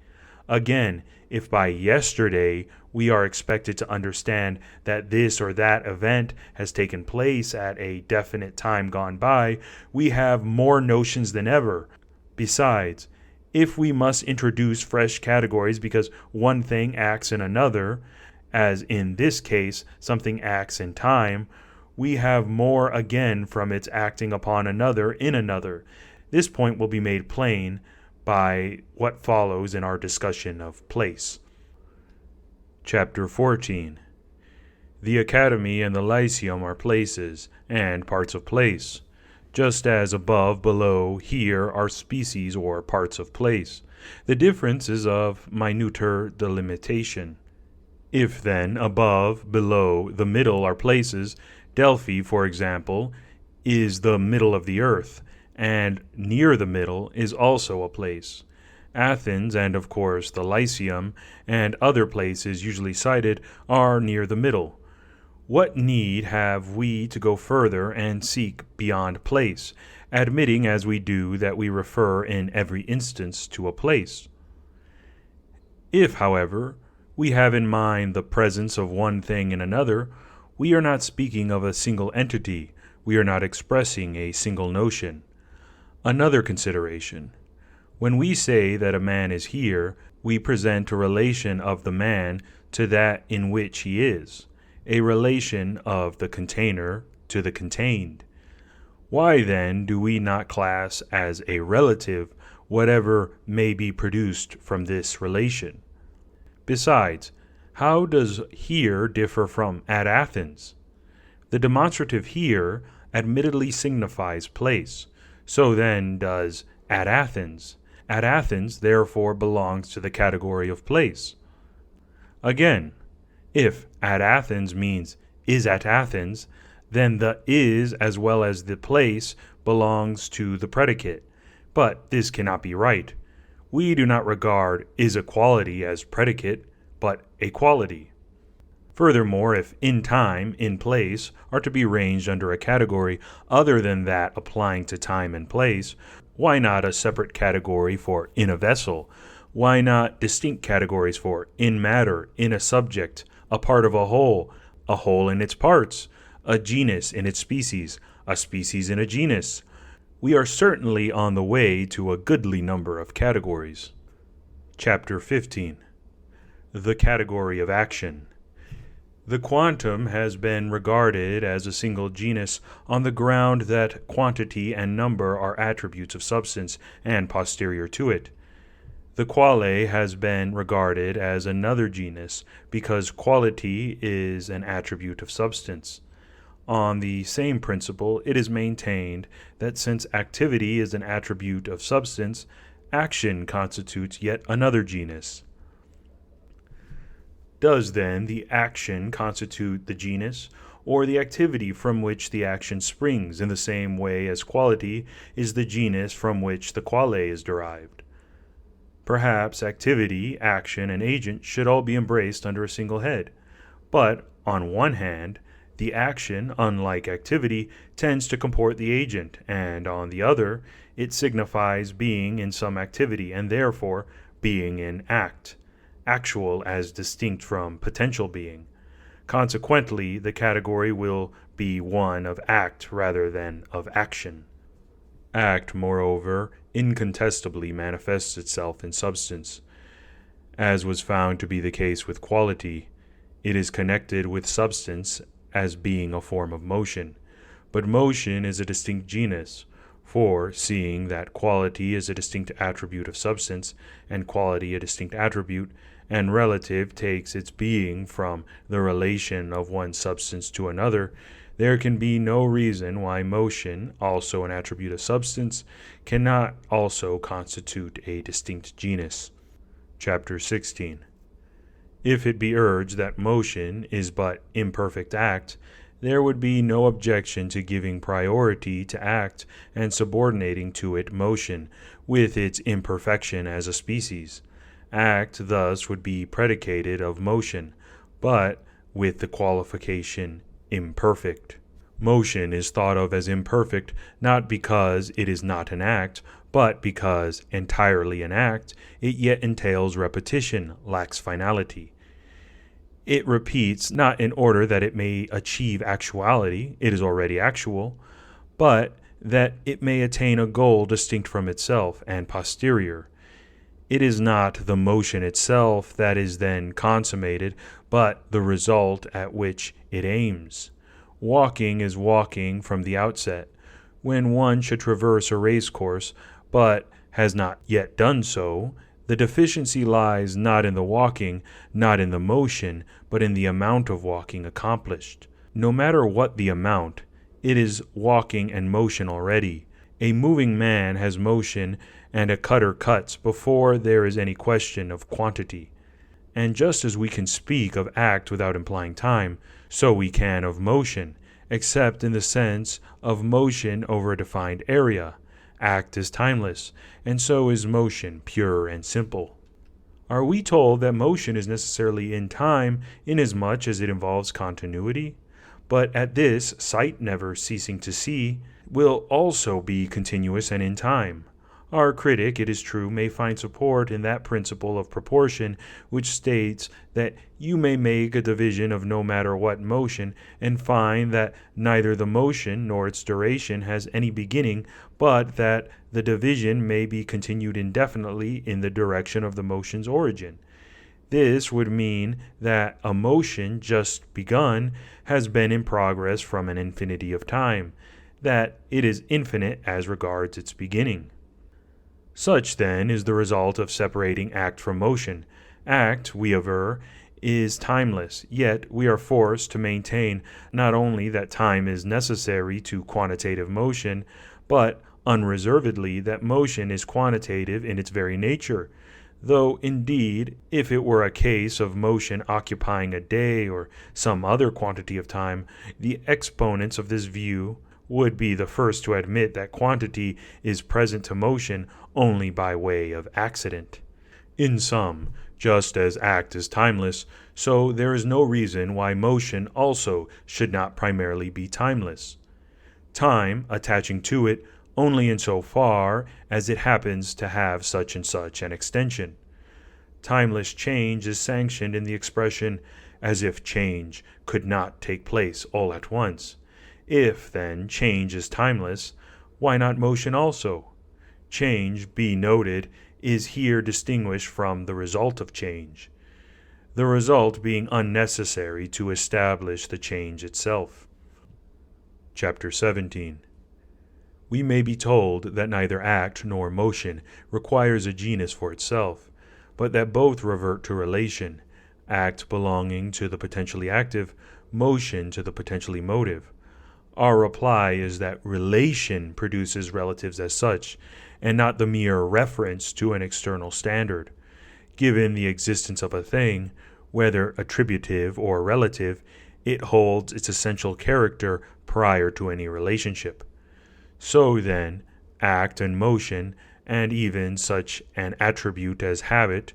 Again, if by yesterday we are expected to understand that this or that event has taken place at a definite time gone by, we have more notions than ever. Besides, if we must introduce fresh categories because one thing acts in another, as in this case something acts in time, we have more again from its acting upon another in another. This point will be made plain by what follows in our discussion of place. Chapter 14. The Academy and the Lyceum are places and parts of place, just as above, below, here are species or parts of place. The difference is of minuter delimitation. If then above, below, the middle are places, Delphi, for example, is the middle of the earth, and near the middle is also a place. Athens, and of course the Lyceum, and other places usually cited, are near the middle. What need have we to go further and seek beyond place, admitting as we do that we refer in every instance to a place? If, however, we have in mind the presence of one thing in another, we are not speaking of a single entity, we are not expressing a single notion. Another consideration. When we say that a man is here, we present a relation of the man to that in which he is, a relation of the container to the contained. Why then do we not class as a relative whatever may be produced from this relation? Besides, how does here differ from at Athens? The demonstrative here admittedly signifies place. So then does at Athens. At Athens, therefore, belongs to the category of place. Again, if at Athens means is at Athens, then the is as well as the place belongs to the predicate. But this cannot be right. We do not regard is a quality as predicate, but a quality. Furthermore, if in time, in place, are to be ranged under a category other than that applying to time and place, why not a separate category for in a vessel? Why not distinct categories for in matter, in a subject, a part of a whole in its parts, a genus in its species, a species in a genus? We are certainly on the way to a goodly number of categories. Chapter 15. The category of action. The quantum has been regarded as a single genus on the ground that quantity and number are attributes of substance and posterior to it. The quale has been regarded as another genus because quality is an attribute of substance. On the same principle, it is maintained that since activity is an attribute of substance, action constitutes yet another genus. Does then the action constitute the genus, or the activity from which the action springs in the same way as quality is the genus from which the quale is derived? Perhaps activity, action, and agent should all be embraced under a single head. But, on one hand, the action, unlike activity, tends to comport the agent, and on the other, it signifies being in some activity, and therefore being in act. Actual as distinct from potential being. Consequently, the category will be one of act rather than of action. Act, moreover, incontestably manifests itself in substance. As was found to be the case with quality, it is connected with substance as being a form of motion. But motion is a distinct genus, for, seeing that quality is a distinct attribute of substance, and quality a distinct attribute, and relative takes its being from the relation of one substance to another, there can be no reason why motion, also an attribute of substance, cannot also constitute a distinct genus. Chapter 16. If it be urged that motion is but imperfect act, there would be no objection to giving priority to act and subordinating to it motion, with its imperfection as a species. Act thus would be predicated of motion, but with the qualification imperfect. Motion is thought of as imperfect not because it is not an act, but because, entirely an act, it yet entails repetition, lacks finality. It repeats not in order that it may achieve actuality, it is already actual, but that it may attain a goal distinct from itself and posterior. It is not the motion itself that is then consummated, but the result at which it aims. Walking is walking from the outset. When one should traverse a race course, but has not yet done so, the deficiency lies not in the walking, not in the motion, but in the amount of walking accomplished. No matter what the amount, it is walking and motion already. A moving man has motion, and a cutter cuts before there is any question of quantity. And just as we can speak of act without implying time, so we can of motion, except in the sense of motion over a defined area. Act is timeless, and so is motion, pure and simple. Are we told that motion is necessarily in time inasmuch as it involves continuity? But at this, sight never ceasing to see will also be continuous and in time. Our critic, it is true, may find support in that principle of proportion which states that you may make a division of no matter what motion and find that neither the motion nor its duration has any beginning, but that the division may be continued indefinitely in the direction of the motion's origin. This would mean that a motion just begun has been in progress from an infinity of time, that it is infinite as regards its beginning. Such, then, is the result of separating act from motion. Act, we aver, is timeless, yet we are forced to maintain not only that time is necessary to quantitative motion, but unreservedly that motion is quantitative in its very nature. Though, indeed, if it were a case of motion occupying a day or some other quantity of time, the exponents of this view would be the first to admit that quantity is present to motion only by way of accident. In sum, just as act is timeless, so there is no reason why motion also should not primarily be timeless. Time attaching to it only in so far as it happens to have such and such an extension. Timeless change is sanctioned in the expression as if change could not take place all at once. If, then, change is timeless, why not motion also? Change, be noted, is here distinguished from the result of change, the result being unnecessary to establish the change itself. Chapter 17. We may be told that neither act nor motion requires a genus for itself, but that both revert to relation, act belonging to the potentially active, motion to the potentially motive. Our reply is that relation produces relatives as such, and not the mere reference to an external standard. Given the existence of a thing, whether attributive or relative, it holds its essential character prior to any relationship. So then, act and motion, and even such an attribute as habit,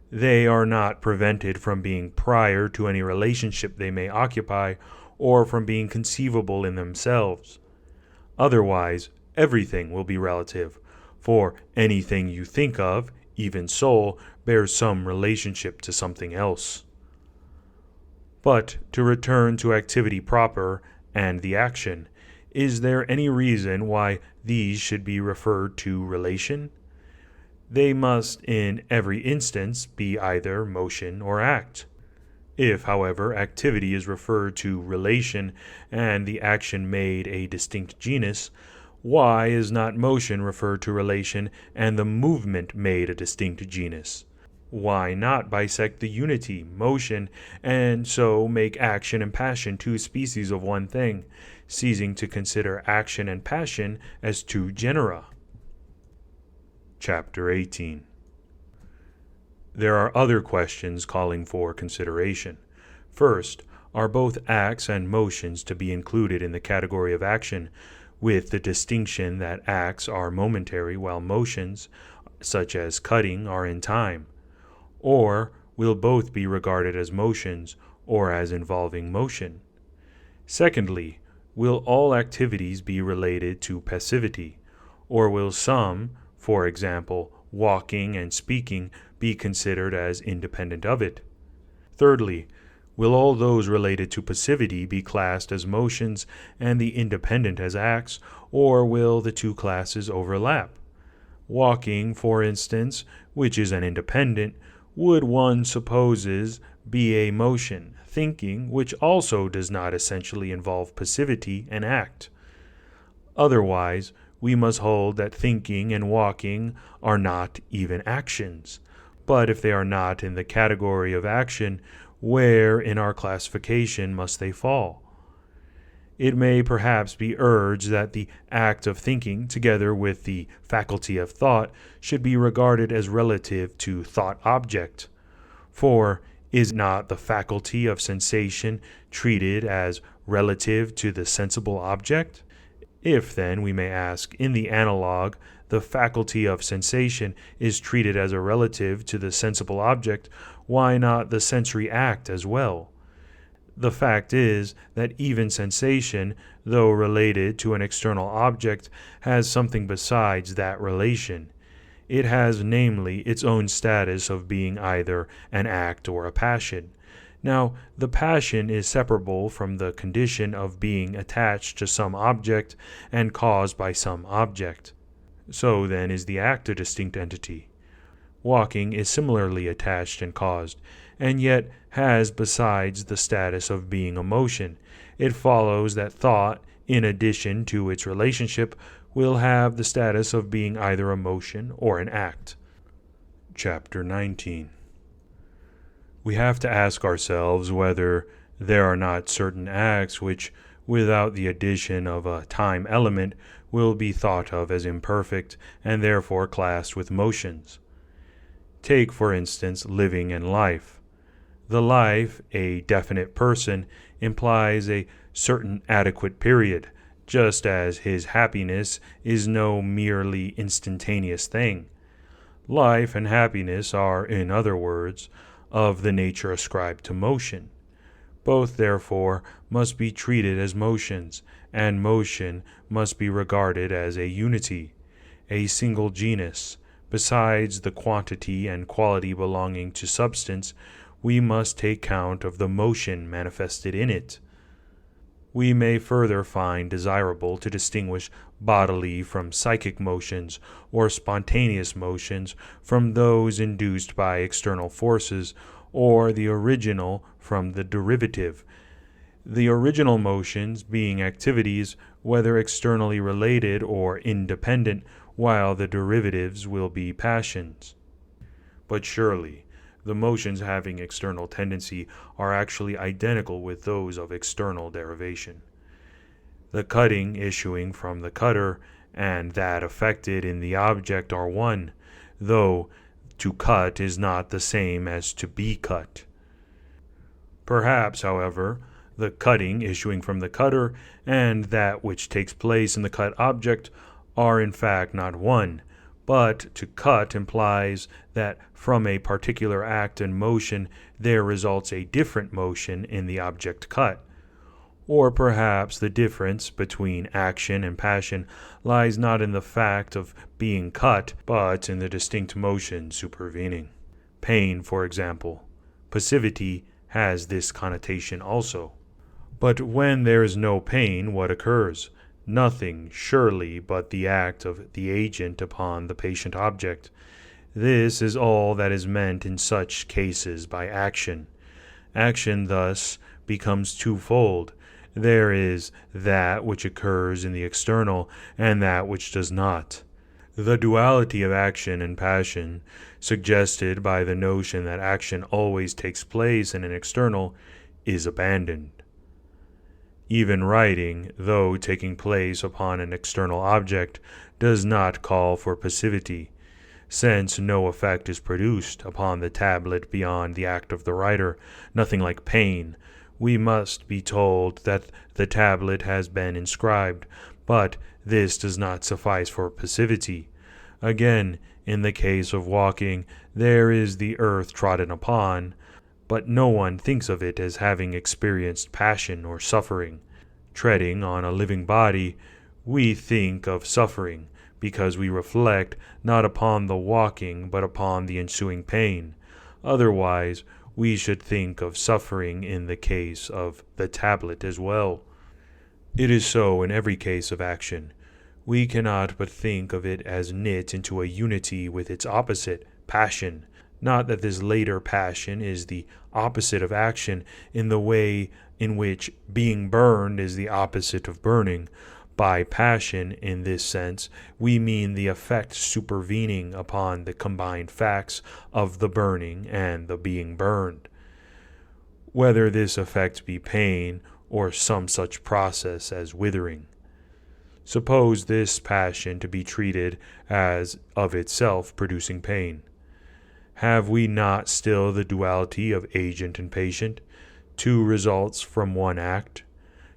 they are not prevented from being prior to any relationship they may occupy, or from being conceivable in themselves. Otherwise, everything will be relative, for anything you think of, even soul, bears some relationship to something else. But to return to activity proper and the action, is there any reason why these should be referred to relation? They must in every instance be either motion or act. If, however, activity is referred to relation and the action made a distinct genus, why is not motion referred to relation and the movement made a distinct genus? Why not bisect the unity, motion, and so make action and passion two species of one thing, ceasing to consider action and passion as two genera? Chapter 18. There are other questions calling for consideration. First, are both acts and motions to be included in the category of action, with the distinction that acts are momentary while motions, such as cutting, are in time? Or will both be regarded as motions or as involving motion? Secondly, Will all activities be related to passivity, or will some, for example, walking and speaking, be considered as independent of it? Thirdly, will all those related to passivity be classed as motions and the independent as acts, or will the two classes overlap? Walking, for instance, which is an independent, would one supposes be a motion, thinking, which also does not essentially involve passivity, an act. Otherwise, we must hold that thinking and walking are not even actions. But if they are not in the category of action, where in our classification must they fall? It may perhaps be urged that the act of thinking, together with the faculty of thought, should be regarded as relative to thought object. For is not the faculty of sensation treated as relative to the sensible object? If, then, we may ask, in the analog, the faculty of sensation is treated as a relative to the sensible object, why not the sensory act as well? The fact is that even sensation, though related to an external object, has something besides that relation. It has, namely, its own status of being either an act or a passion. Now, the passion is separable from the condition of being attached to some object and caused by some object. So, then, is the act a distinct entity. Walking is similarly attached and caused, and yet has besides the status of being a motion. It follows that thought, in addition to its relationship, will have the status of being either a motion or an act. Chapter 19. We have to ask ourselves whether there are not certain acts which, without the addition of a time element, will be thought of as imperfect and therefore classed with motions. Take, for instance, living and life. The life, a definite person, implies a certain adequate period, just as his happiness is no merely instantaneous thing. Life and happiness are, in other words, of the nature ascribed to motion. Both, therefore, must be treated as motions, and motion must be regarded as a unity, a single genus. Besides the quantity and quality belonging to substance, we must take count of the motion manifested in it. We may further find desirable to distinguish bodily from psychic motions, or spontaneous motions from those induced by external forces, or the original from the derivative. The original motions being activities, whether externally related or independent, while the derivatives will be passions. But surely, the motions having external tendency are actually identical with those of external derivation. The cutting issuing from the cutter and that effected in the object are one, though to cut is not the same as to be cut. Perhaps, however, the cutting issuing from the cutter and that which takes place in the cut object are in fact not one, but to cut implies that from a particular act and motion there results a different motion in the object cut. Or perhaps the difference between action and passion lies not in the fact of being cut, but in the distinct motion supervening. Pain, for example. Passivity has this connotation also. But when there is no pain, what occurs? Nothing, surely, but the act of the agent upon the patient object. This is all that is meant in such cases by action. Action thus becomes twofold. There is that which occurs in the external, and that which does not. The duality of action and passion, suggested by the notion that action always takes place in an external, is abandoned. Even writing, though taking place upon an external object, does not call for passivity, since no effect is produced upon the tablet beyond the act of the writer, nothing like pain. We must be told that the tablet has been inscribed, but this does not suffice for passivity. Again, in the case of walking, there is the earth trodden upon, but no one thinks of it as having experienced passion or suffering. treading on a living body, we think of suffering, because we reflect not upon the walking, but upon the ensuing pain. Otherwise, we should think of suffering in the case of the tablet as well. It is so in every case of action. We cannot but think of it as knit into a unity with its opposite, passion. Not that this later passion is the opposite of action in the way in which being burned is the opposite of burning. By passion, in this sense, we mean the effect supervening upon the combined facts of the burning and the being burned. Whether this effect be pain or some such process as withering. Suppose this passion to be treated as of itself producing pain. Have we not still the duality of agent and patient, two results from one act?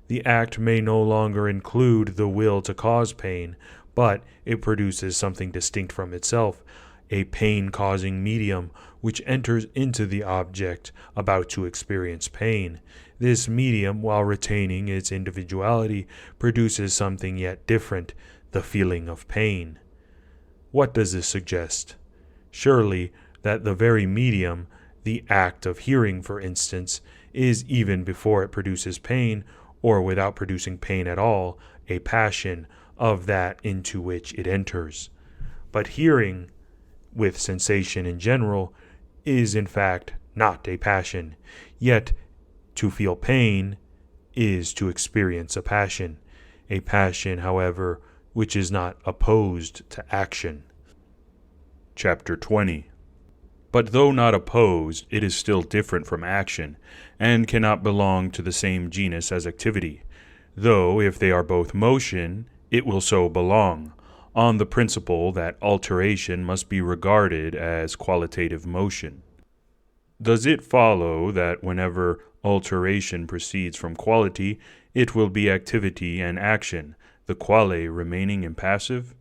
The act may no longer include the will to cause pain, but it produces something distinct from itself, a pain-causing medium which enters into the object about to experience pain. This medium, while retaining its individuality, produces something yet different, the feeling of pain. What does this suggest? Surely that the very medium, the act of hearing, for instance, is even before it produces pain, or without producing pain at all, a passion of that into which it enters. But hearing, with sensation in general, is in fact not a passion. Yet to feel pain is to experience a passion, however, which is not opposed to action. Chapter 20. But though not opposed, it is still different from action, and cannot belong to the same genus as activity, though if they are both motion, it will so belong, on the principle that alteration must be regarded as qualitative motion. Does it follow that whenever alteration proceeds from quality, it will be activity and action, the quale remaining impassive?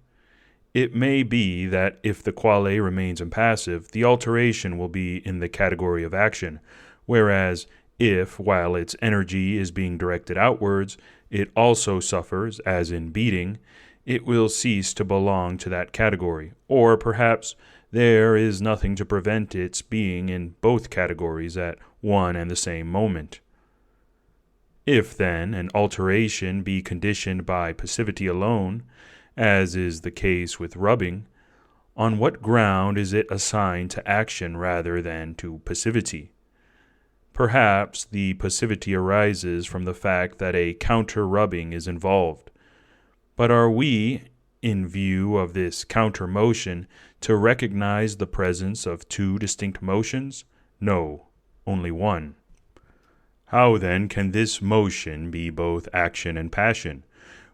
It may be that if the quale remains impassive, the alteration will be in the category of action, whereas if, while its energy is being directed outwards, it also suffers, as in beating, it will cease to belong to that category, or perhaps there is nothing to prevent its being in both categories at one and the same moment. If, then, an alteration be conditioned by passivity alone, as is the case with rubbing, on what ground is it assigned to action rather than to passivity? Perhaps the passivity arises from the fact that a counter-rubbing is involved. But are we, in view of this counter-motion, to recognize the presence of two distinct motions? No, only one. How then can this motion be both action and passion?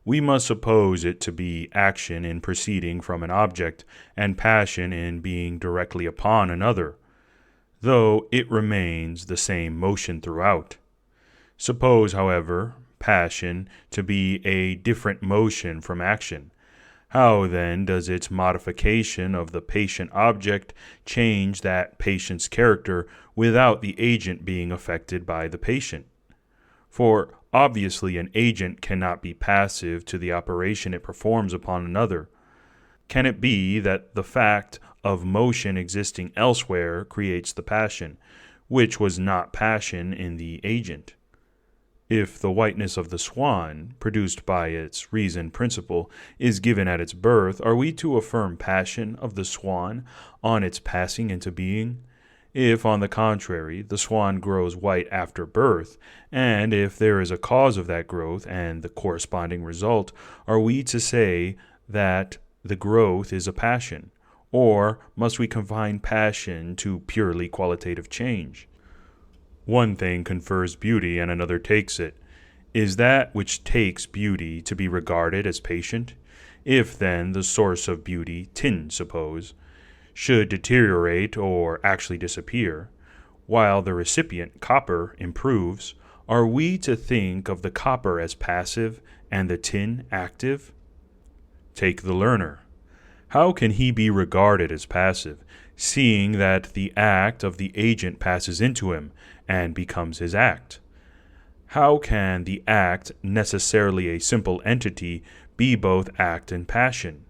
We must suppose it to be action in proceeding from an object, and passion in being directly upon another, though it remains the same motion throughout. Suppose, however, passion to be a different motion from action. How then does its modification of the patient object change that patient's character without the agent being affected by the patient? For obviously an agent cannot be passive to the operation it performs upon another. Can it be that the fact of motion existing elsewhere creates the passion, which was not passion in the agent? If the whiteness of the swan, produced by its reason principle, is given at its birth, are we to affirm passion of the swan on its passing into being? If, on the contrary, the swan grows white after birth, and if there is a cause of that growth and the corresponding result, are we to say that the growth is a passion? Or must we confine passion to purely qualitative change? One thing confers beauty and another takes it. Is that which takes beauty to be regarded as patient? If, then, the source of beauty, tin, suppose, should deteriorate or actually disappear, while the recipient, copper, improves, are we to think of the copper as passive and the tin active? Take the learner. How can he be regarded as passive, seeing that the act of the agent passes into him and becomes his act? How can the act, necessarily a simple entity, be both act and passion?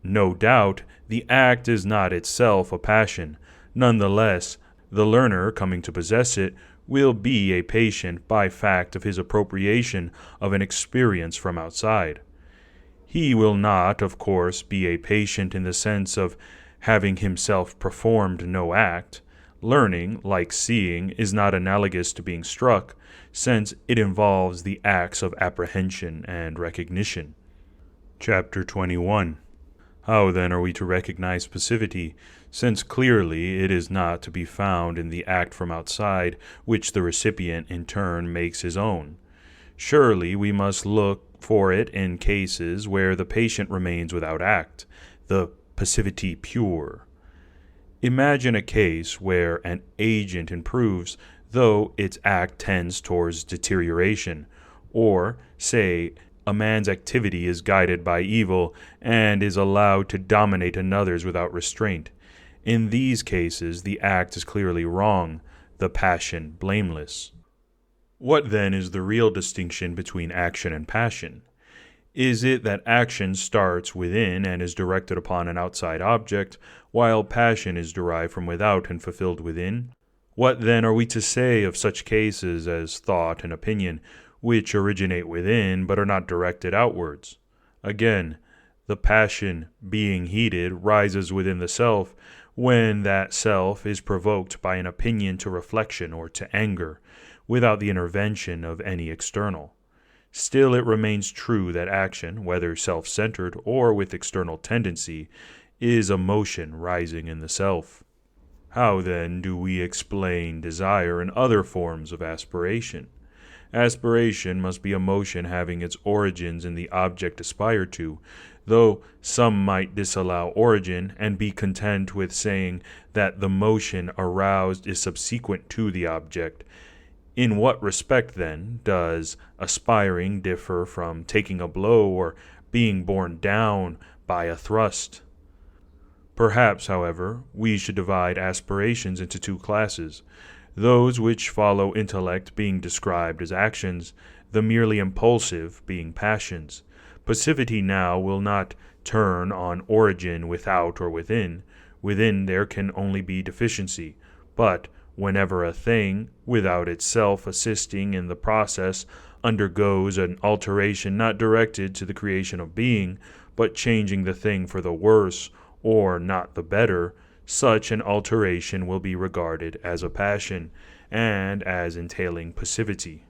No doubt, the act is not itself a passion. Nonetheless, the learner coming to possess it will be a patient by fact of his appropriation of an experience from outside. He will not, of course, be a patient in the sense of having himself performed no act. Learning, like seeing, is not analogous to being struck, since it involves the acts of apprehension and recognition. Chapter 21. How then are we to recognize passivity, since clearly it is not to be found in the act from outside, which the recipient in turn makes his own? Surely we must look for it in cases where the patient remains without act, the passivity pure. Imagine a case where an agent improves, though its act tends towards deterioration, or, say, a man's activity is guided by evil and is allowed to dominate another's without restraint. In these cases, the act is clearly wrong, the passion blameless. What then is the real distinction between action and passion? Is it that action starts within and is directed upon an outside object, while passion is derived from without and fulfilled within? What then are we to say of such cases as thought and opinion, which originate within but are not directed outwards? Again, the passion, being heated, rises within the self when that self is provoked by an opinion to reflection or to anger, without the intervention of any external. Still it remains true that action, whether self-centered or with external tendency, is a motion rising in the self. How then do we explain desire and other forms of aspiration? Aspiration must be a motion having its origins in the object aspired to, though some might disallow origin and be content with saying that the motion aroused is subsequent to the object. In what respect, then, does aspiring differ from taking a blow or being borne down by a thrust? Perhaps, however, we should divide aspirations into two classes, those which follow intellect being described as actions, the merely impulsive being passions. Passivity now will not turn on origin without or within. Within there can only be deficiency, but whenever a thing, without itself assisting in the process, undergoes an alteration not directed to the creation of being, but changing the thing for the worse or not the better, such an alteration will be regarded as a passion, and as entailing passivity.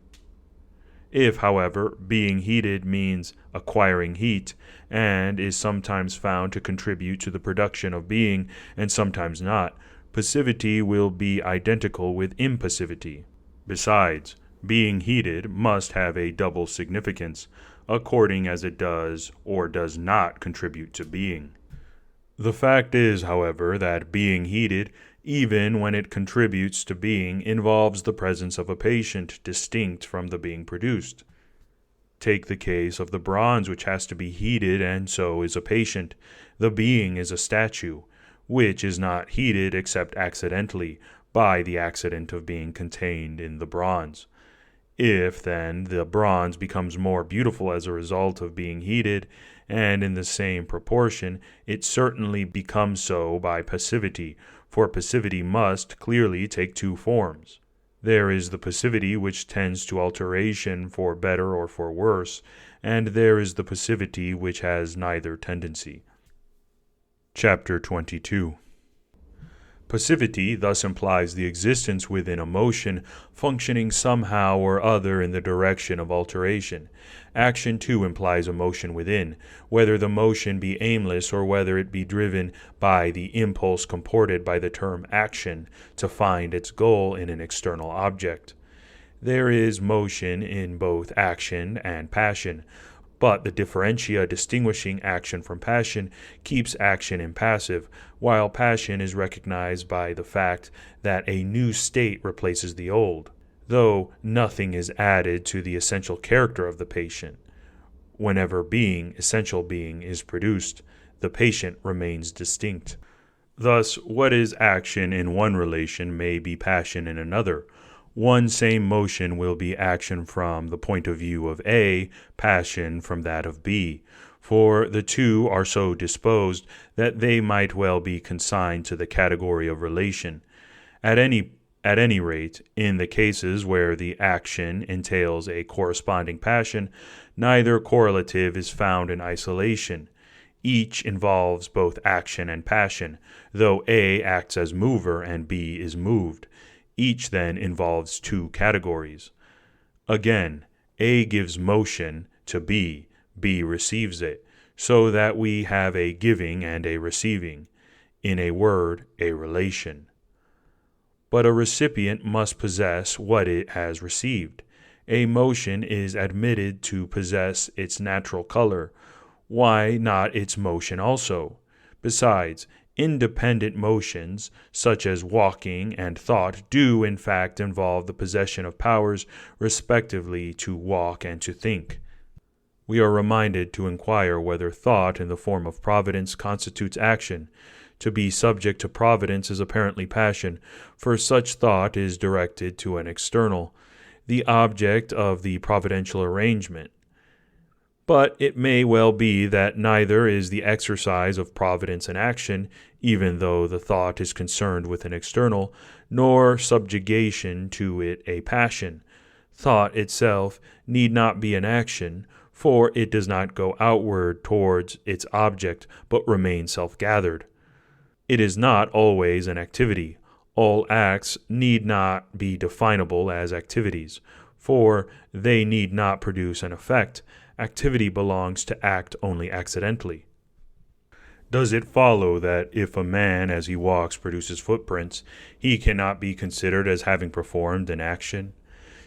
If, however, being heated means acquiring heat, and is sometimes found to contribute to the production of being, and sometimes not, passivity will be identical with impassivity. Besides, being heated must have a double significance, according as it does or does not contribute to being. The fact is, however, that being heated, even when it contributes to being, involves the presence of a patient distinct from the being produced. Take the case of the bronze, which has to be heated and so is a patient. The being is a statue, which is not heated except accidentally, by the accident of being contained in the bronze. If, then, the bronze becomes more beautiful as a result of being heated, and in the same proportion, it certainly becomes so by passivity, for passivity must clearly take two forms. There is the passivity which tends to alteration for better or for worse, and there is the passivity which has neither tendency. Chapter 22. Passivity thus implies the existence within a motion functioning somehow or other in the direction of alteration. Action too implies a motion within, whether the motion be aimless or whether it be driven by the impulse comported by the term action to find its goal in an external object. There is motion in both action and passion, but the differentia distinguishing action from passion keeps action impassive, while passion is recognized by the fact that a new state replaces the old, though nothing is added to the essential character of the patient. Whenever being, essential being, is produced, the patient remains distinct. Thus, what is action in one relation may be passion in another, One same motion will be action from the point of view of A, passion from that of B, for the two are so disposed that they might well be consigned to the category of relation. At any rate, in the cases where the action entails a corresponding passion, neither correlative is found in isolation. Each involves both action and passion, though A acts as mover and B is moved. Each then involves two categories. Again, A gives motion to B, B receives it, so that we have a giving and a receiving. In a word, a relation. But a recipient must possess what it has received. A motion is admitted to possess its natural color. Why not its motion also? Besides, independent motions, such as walking and thought, do in fact involve the possession of powers respectively to walk and to think. We are reminded to inquire whether thought in the form of providence constitutes action. To be subject to providence is apparently passion, for such thought is directed to an external, the object of the providential arrangement. But it may well be that neither is the exercise of providence an action, even though the thought is concerned with an external, nor subjugation to it a passion. Thought itself need not be an action, for it does not go outward towards its object, but remains self-gathered. It is not always an activity. All acts need not be definable as activities, for they need not produce an effect. Activity belongs to act only accidentally. Does it follow that if a man as he walks produces footprints, he cannot be considered as having performed an action?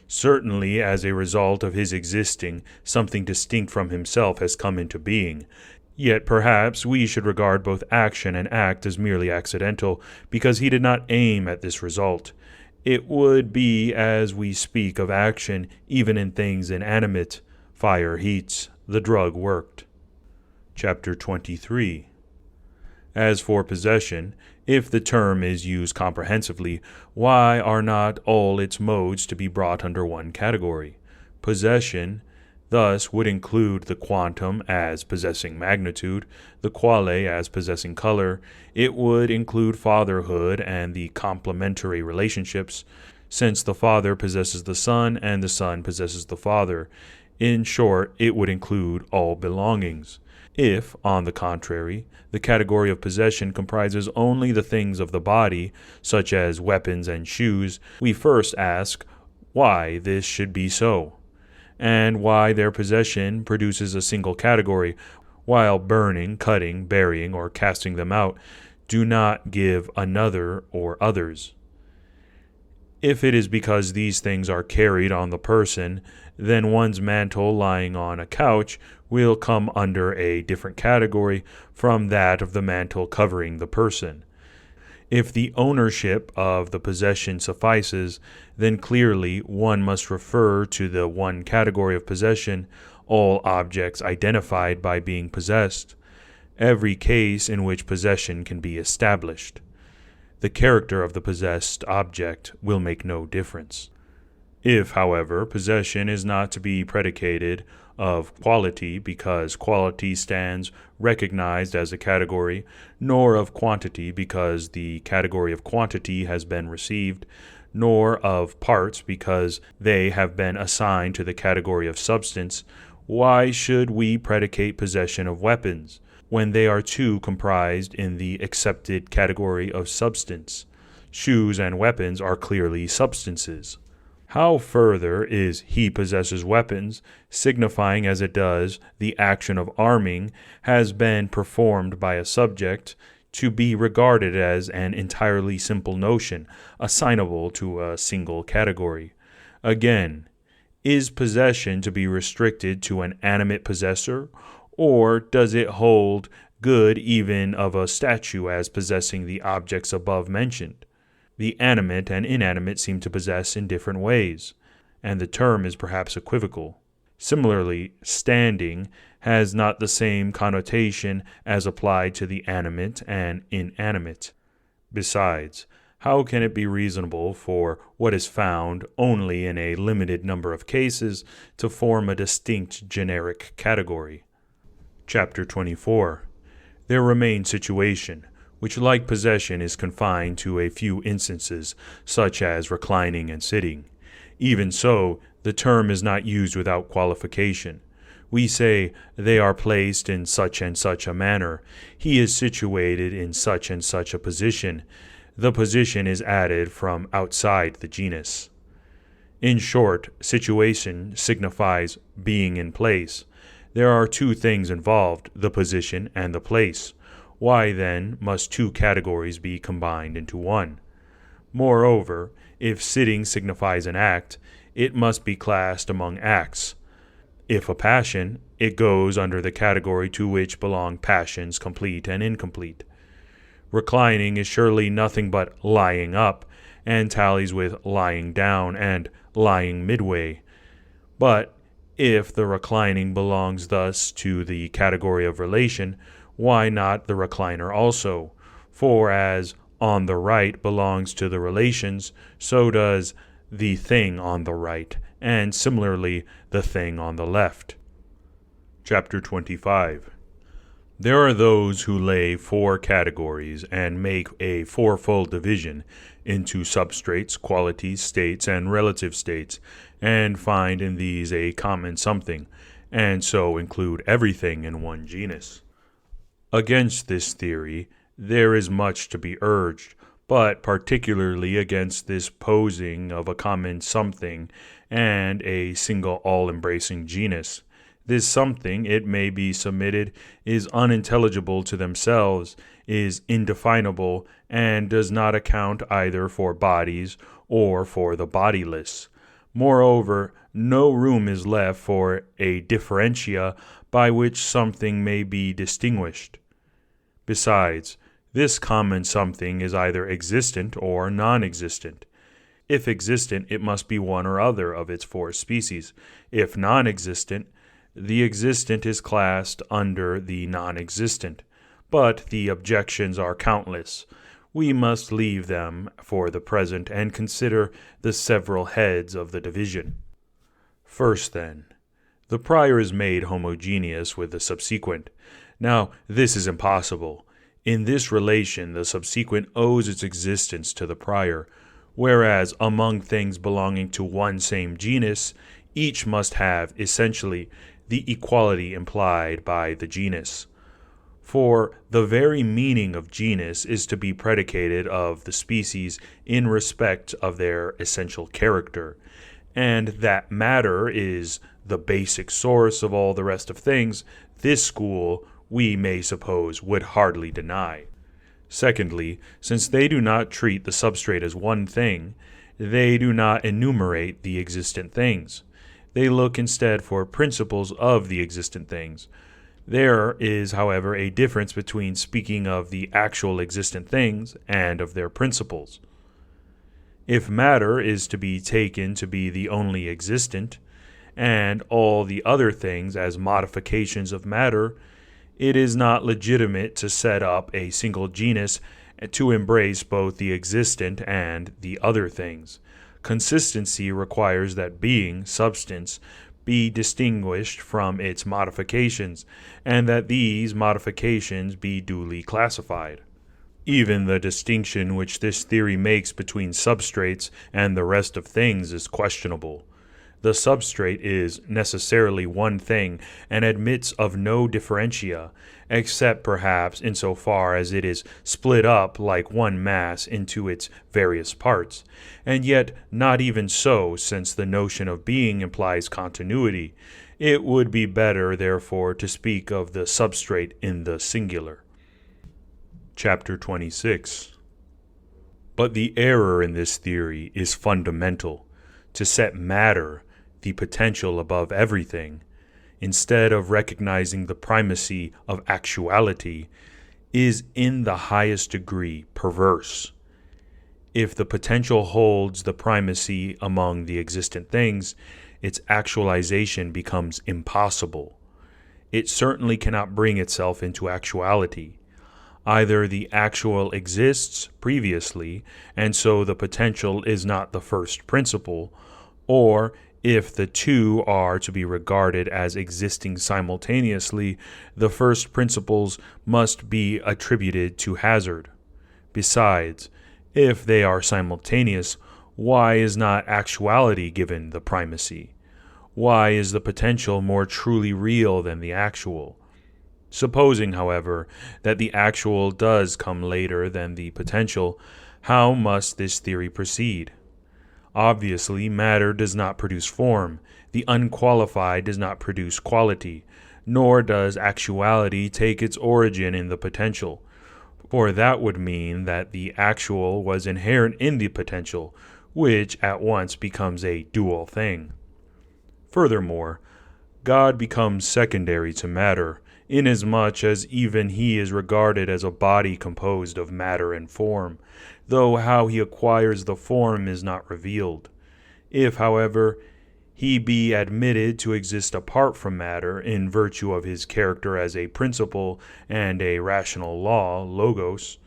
Certainly, as a result of his existing, something distinct from himself has come into being. Yet perhaps we should regard both action and act as merely accidental, because he did not aim at this result. It would be as we speak of action even in things inanimate. Fire heats, the drug worked. Chapter 23. As for possession, if the term is used comprehensively, why are not all its modes to be brought under one category? Possession thus would include the quantum as possessing magnitude, the quale as possessing color. It would include fatherhood and the complementary relationships, since the father possesses the son and the son possesses the father. In short, it would include all belongings. If, on the contrary, the category of possession comprises only the things of the body, such as weapons and shoes, we first ask why this should be so, and why their possession produces a single category, while burning, cutting, burying, or casting them out do not give another or others. If it is because these things are carried on the person, then one's mantle lying on a couch will come under a different category from that of the mantle covering the person. If the ownership of the possession suffices, then clearly one must refer to the one category of possession, all objects identified by being possessed, every case in which possession can be established. The character of the possessed object will make no difference. If, however, possession is not to be predicated of quality because quality stands recognized as a category, nor of quantity because the category of quantity has been received, nor of parts because they have been assigned to the category of substance, why should we predicate possession of weapons when they are too comprised in the accepted category of substance? Shoes and weapons are clearly substances. How further is he possesses weapons, signifying as it does the action of arming has been performed by a subject, to be regarded as an entirely simple notion, assignable to a single category. Again, is possession to be restricted to an animate possessor, or does it hold good even of a statue as possessing the objects above mentioned? The animate and inanimate seem to possess in different ways, and the term is perhaps equivocal. Similarly, standing has not the same connotation as applied to the animate and inanimate. Besides, How can it be reasonable for what is found only in a limited number of cases to form a distinct generic category? Chapter 24. There remains situation, which like possession is confined to a few instances, such as reclining and sitting. Even so, the term is not used without qualification. We say, they are placed in such and such a manner. He is situated in such and such a position. The position is added from outside the genus. In short, situation signifies being in place. There are two things involved, the position and the place. Why, then, must two categories be combined into one? Moreover, if sitting signifies an act, it must be classed among acts. If a passion, it goes under the category to which belong passions complete and incomplete. Reclining is surely nothing but lying up, and tallies with lying down and lying midway. But if the reclining belongs thus to the category of relation, why not the recliner also? For as on the right belongs to the relations, so does the thing on the right, and similarly the thing on the left. Chapter 25. There are those who lay four categories and make a fourfold division into substrates, qualities, states, and relative states, and find in these a common something, and so include everything in one genus. Against this theory, there is much to be urged, but particularly against this posing of a common something and a single all-embracing genus. This something, it may be submitted, is unintelligible to themselves, is indefinable, and does not account either for bodies or for the bodiless. Moreover, no room is left for a differentia by which something may be distinguished. Besides, this common something is either existent or non-existent. If existent, it must be one or other of its four species. If non-existent, the existent is classed under the non-existent, but the objections are countless. We must leave them for the present and consider the several heads of the division. First, then, the prior is made homogeneous with the subsequent. Now, this is impossible. In this relation, the subsequent owes its existence to the prior, whereas among things belonging to one same genus, each must have, essentially, the equality implied by the genus. For the very meaning of genus is to be predicated of the species in respect of their essential character, and that matter is the basic source of all the rest of things, this school, we may suppose, would hardly deny. Secondly, since they do not treat the substrate as one thing, they do not enumerate the existent things. They look instead for principles of the existent things. There is, however, a difference between speaking of the actual existent things and of their principles. If matter is to be taken to be the only existent, and all the other things as modifications of matter, it is not legitimate to set up a single genus to embrace both the existent and the other things. Consistency requires that being, substance, be distinguished from its modifications, and that these modifications be duly classified. Even the distinction which this theory makes between substrates and the rest of things is questionable. The substrate is necessarily one thing and admits of no differentia, except perhaps insofar as it is split up like one mass into its various parts, and yet not even so, since the notion of being implies continuity. It would be better, therefore, to speak of the substrate in the singular. Chapter 26. But the error in this theory is fundamental. To set matter, the potential, above everything, instead of recognizing the primacy of actuality, is in the highest degree perverse. If the potential holds the primacy among the existent things, its actualization becomes impossible. It certainly cannot bring itself into actuality. Either the actual exists previously, and so the potential is not the first principle, or if the two are to be regarded as existing simultaneously, the first principles must be attributed to hazard. Besides, if they are simultaneous, why is not actuality given the primacy? Why is the potential more truly real than the actual? Supposing, however, that the actual does come later than the potential, how must this theory proceed? Obviously, matter does not produce form, the unqualified does not produce quality, nor does actuality take its origin in the potential, for that would mean that the actual was inherent in the potential, which at once becomes a dual thing. Furthermore, God becomes secondary to matter, inasmuch as even he is regarded as a body composed of matter and form, though how he acquires the form is not revealed. If, however, he be admitted to exist apart from matter in virtue of his character as a principle and a rational law, logos,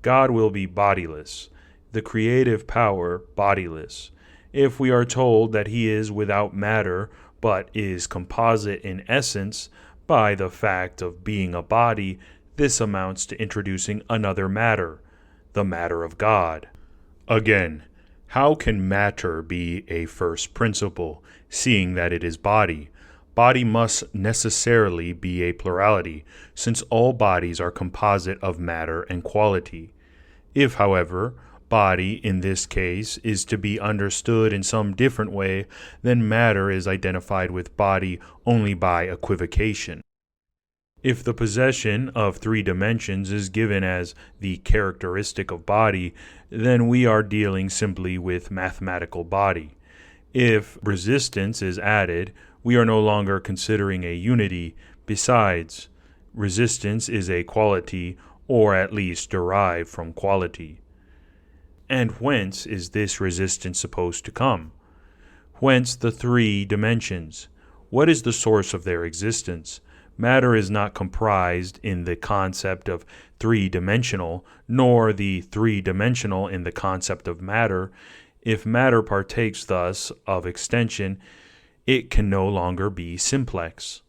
God will be bodiless, the creative power bodiless. If we are told that he is without matter, but is composite in essence, by the fact of being a body, this amounts to introducing another matter, the matter of God. Again, how can matter be a first principle, seeing that it is body? Body must necessarily be a plurality, since all bodies are composite of matter and quality. If, however, body in this case is to be understood in some different way, then matter is identified with body only by equivocation. If the possession of three dimensions is given as the characteristic of body, then we are dealing simply with mathematical body. If resistance is added, we are no longer considering a unity. Besides, resistance is a quality, or at least derived from quality. And whence is this resistance supposed to come? Whence the three dimensions? What is the source of their existence? Matter is not comprised in the concept of three-dimensional, nor the three-dimensional in the concept of matter. If matter partakes thus of extension, it can no longer be simplex.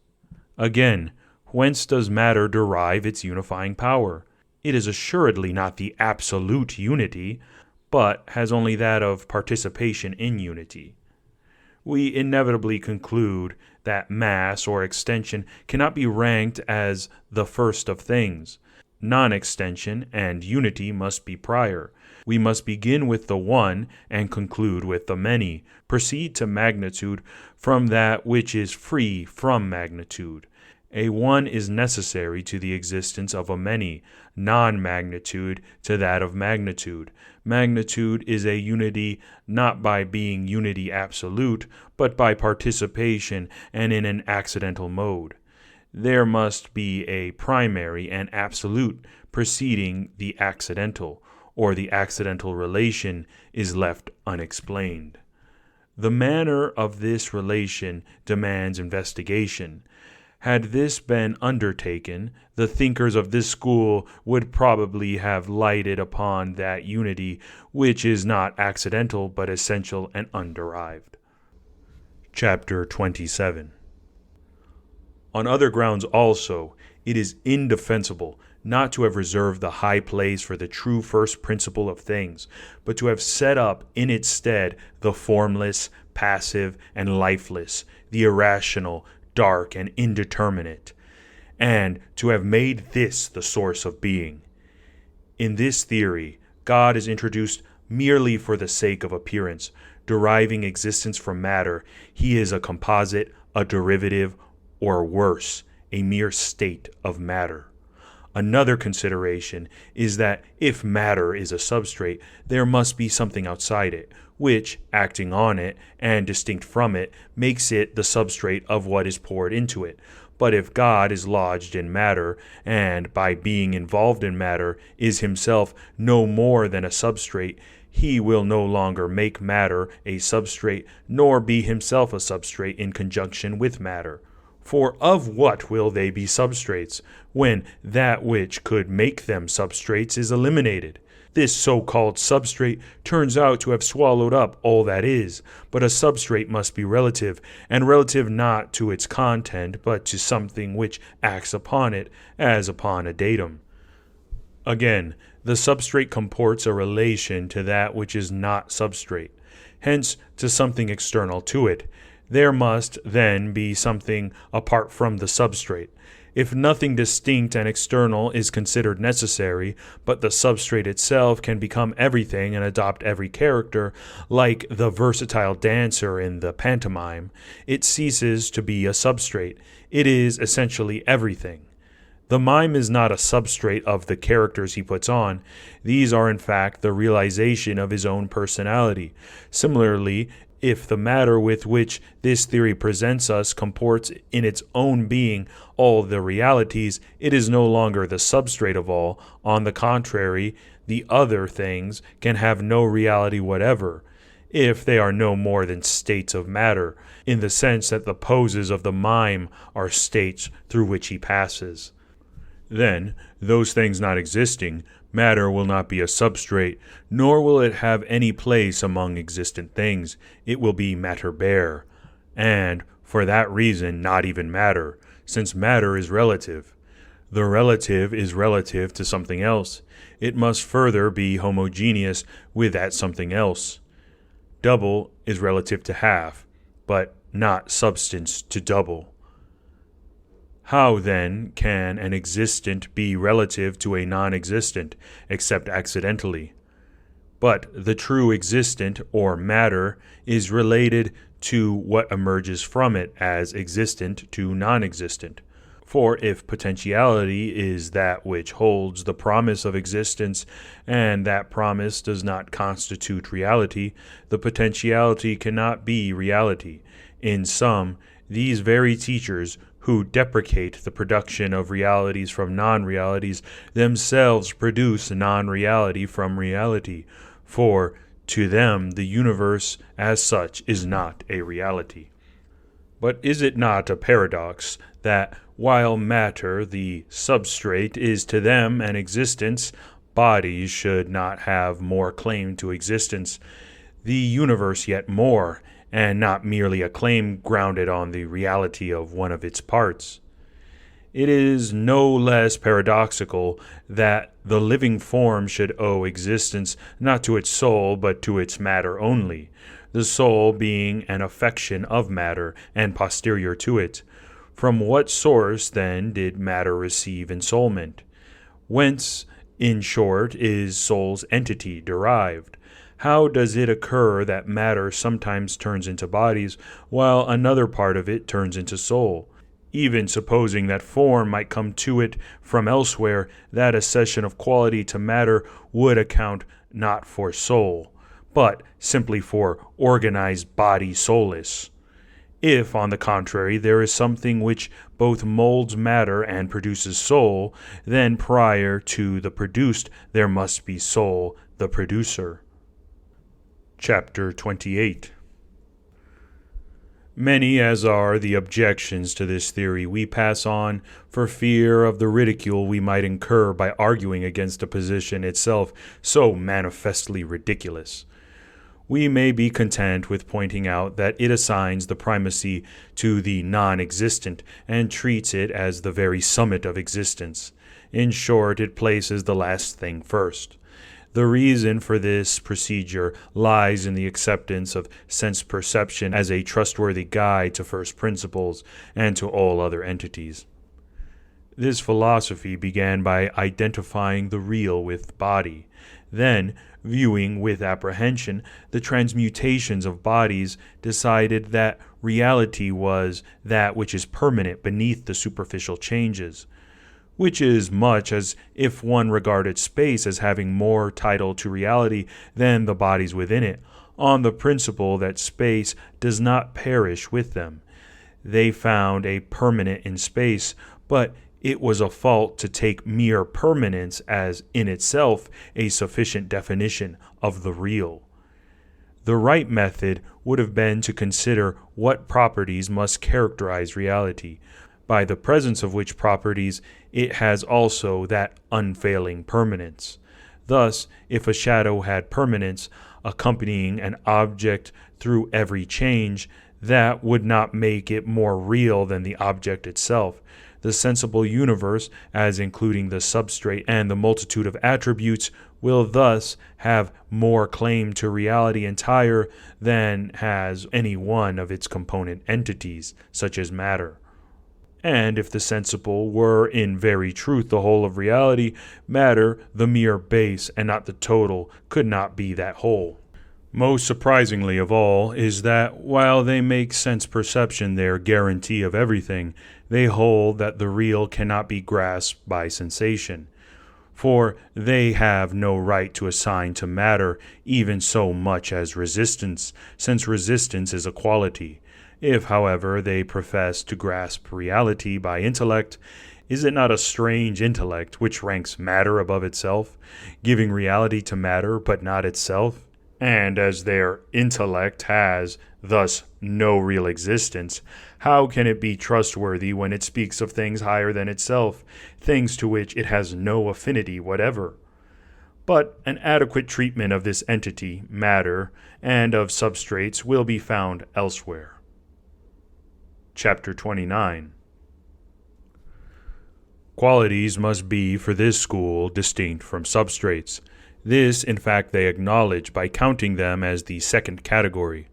Again, whence does matter derive its unifying power? It is assuredly not the absolute unity, but has only that of participation in unity. We inevitably conclude that mass or extension cannot be ranked as the first of things. Non-extension and unity must be prior. We must begin with the one and conclude with the many, proceed to magnitude from that which is free from magnitude. A one is necessary to the existence of a many, non-magnitude to that of magnitude. Magnitude is a unity not by being unity absolute, but by participation and in an accidental mode. There must be a primary and absolute preceding the accidental, or the accidental relation is left unexplained. The manner of this relation demands investigation. Had this been undertaken, the thinkers of this school would probably have lighted upon that unity which is not accidental but essential and underived. Chapter 27. On other grounds also, it is indefensible not to have reserved the high place for the true first principle of things, but to have set up in its stead the formless, passive, and lifeless, the irrational, dark, and indeterminate, and to have made this the source of being. In this theory, God is introduced merely for the sake of appearance. Deriving existence from matter, he is a composite, a derivative, or worse, a mere state of matter. Another consideration is that if matter is a substrate, there must be something outside it, which, acting on it and distinct from it, makes it the substrate of what is poured into it. But if God is lodged in matter, and by being involved in matter is himself no more than a substrate, he will no longer make matter a substrate, nor be himself a substrate in conjunction with matter. For of what will they be substrates, when that which could make them substrates is eliminated? This so-called substrate turns out to have swallowed up all that is, but a substrate must be relative, and relative not to its content, but to something which acts upon it, as upon a datum. Again, the substrate comports a relation to that which is not substrate, hence to something external to it. There must, then, be something apart from the substrate. If nothing distinct and external is considered necessary, but the substrate itself can become everything and adopt every character, like the versatile dancer in the pantomime, it ceases to be a substrate. It is essentially everything. The mime is not a substrate of the characters he puts on. These are in fact the realization of his own personality. Similarly, if the matter with which this theory presents us comports in its own being all the realities, it is no longer the substrate of all. On the contrary, the other things can have no reality whatever, if they are no more than states of matter, in the sense that the poses of the mime are states through which he passes. Then, those things not existing, matter will not be a substrate, nor will it have any place among existent things. It will be matter bare, and, for that reason, not even matter, since matter is relative. The relative is relative to something else. It must further be homogeneous with that something else. Double is relative to half, but not substance to double. How, then, can an existent be relative to a non-existent, except accidentally? But the true existent, or matter, is related to what emerges from it as existent to non-existent. For if potentiality is that which holds the promise of existence, and that promise does not constitute reality, the potentiality cannot be reality. In sum, these very teachers who deprecate the production of realities from non-realities themselves produce non-reality from reality, for to them the universe as such is not a reality. But is it not a paradox that while matter, the substrate, is to them an existence, bodies should not have more claim to existence, the universe yet more, and not merely a claim grounded on the reality of one of its parts? It is no less paradoxical that the living form should owe existence not to its soul but to its matter only, the soul being an affection of matter and posterior to it. From what source, then, did matter receive ensoulment? Whence, in short, is soul's entity derived? How does it occur that matter sometimes turns into bodies, while another part of it turns into soul? Even supposing that form might come to it from elsewhere, that accession of quality to matter would account not for soul, but simply for organized body soulless. If, on the contrary, there is something which both molds matter and produces soul, then prior to the produced there must be soul, the producer. Chapter 28. Many as are the objections to this theory, we pass on for fear of the ridicule we might incur by arguing against a position itself so manifestly ridiculous. We may be content with pointing out that it assigns the primacy to the non-existent and treats it as the very summit of existence. In short, it places the last thing first. The reason for this procedure lies in the acceptance of sense perception as a trustworthy guide to first principles and to all other entities. This philosophy began by identifying the real with body, then, viewing with apprehension the transmutations of bodies, decided that reality was that which is permanent beneath the superficial changes, which is much as if one regarded space as having more title to reality than the bodies within it, on the principle that space does not perish with them. They found a permanent in space, but it was a fault to take mere permanence as in itself a sufficient definition of the real. The right method would have been to consider what properties must characterize reality, by the presence of which properties it has also that unfailing permanence. Thus, if a shadow had permanence accompanying an object through every change, that would not make it more real than the object itself. The sensible universe, as including the substrate and the multitude of attributes, will thus have more claim to reality entire than has any one of its component entities, such as matter. And if the sensible were in very truth the whole of reality, matter, the mere base and not the total, could not be that whole. Most surprisingly of all is that while they make sense perception their guarantee of everything, they hold that the real cannot be grasped by sensation. For they have no right to assign to matter even so much as resistance, since resistance is a quality. If, however, they profess to grasp reality by intellect, is it not a strange intellect which ranks matter above itself, giving reality to matter but not itself? And as their intellect has thus no real existence, how can it be trustworthy when it speaks of things higher than itself, things to which it has no affinity whatever? But an adequate treatment of this entity, matter, and of substrates will be found elsewhere. Chapter 29. Qualities must be, for this school, distinct from substrates. This, in fact, they acknowledge by counting them as the second category.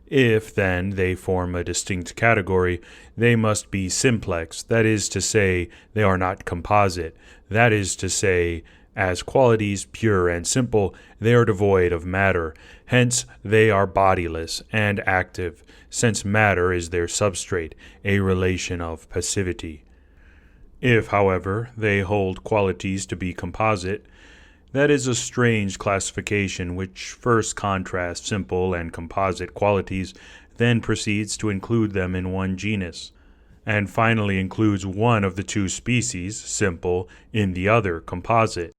If, then, they form a distinct category, they must be simplex, that is to say, they are not composite, that is to say, as qualities pure and simple, they are devoid of matter, hence they are bodiless and active, since matter is their substrate, a relation of passivity. If, however, they hold qualities to be composite, that is a strange classification which first contrasts simple and composite qualities, then proceeds to include them in one genus, and finally includes one of the two species, simple, in the other, composite.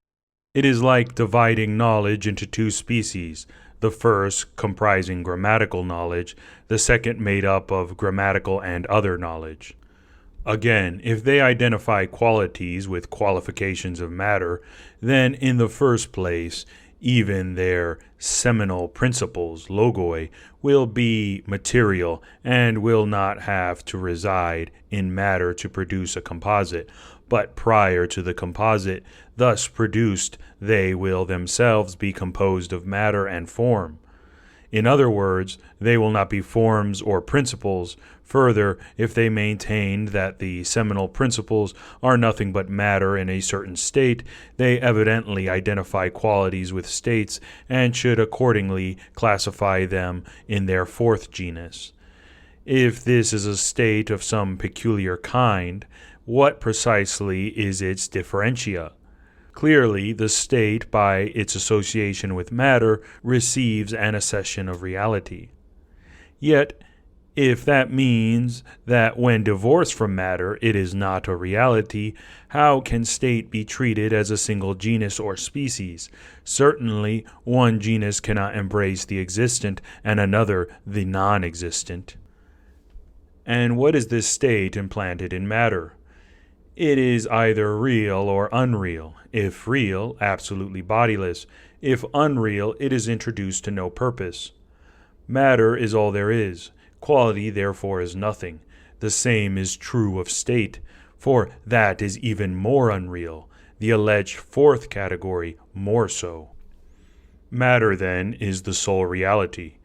It is like dividing knowledge into two species, the first comprising grammatical knowledge, the second made up of grammatical and other knowledge. Again, if they identify qualities with qualifications of matter, then in the first place, even their seminal principles, logoi, will be material and will not have to reside in matter to produce a composite, but prior to the composite thus produced, they will themselves be composed of matter and form. In other words, they will not be forms or principles. Further, if they maintained that the seminal principles are nothing but matter in a certain state, they evidently identify qualities with states and should accordingly classify them in their fourth genus. If this is a state of some peculiar kind, what precisely is its differentia? Clearly, the state, by its association with matter, receives an accession of reality. Yet, if that means that when divorced from matter it is not a reality, how can state be treated as a single genus or species? Certainly, one genus cannot embrace the existent and another the non-existent. And what is this state implanted in matter? It is either real or unreal. If real, absolutely bodiless. If unreal, it is introduced to no purpose. Matter is all there is. Quality, therefore, is nothing. The same is true of state, for that is even more unreal. The alleged fourth category, more so. Matter, then, is the sole reality.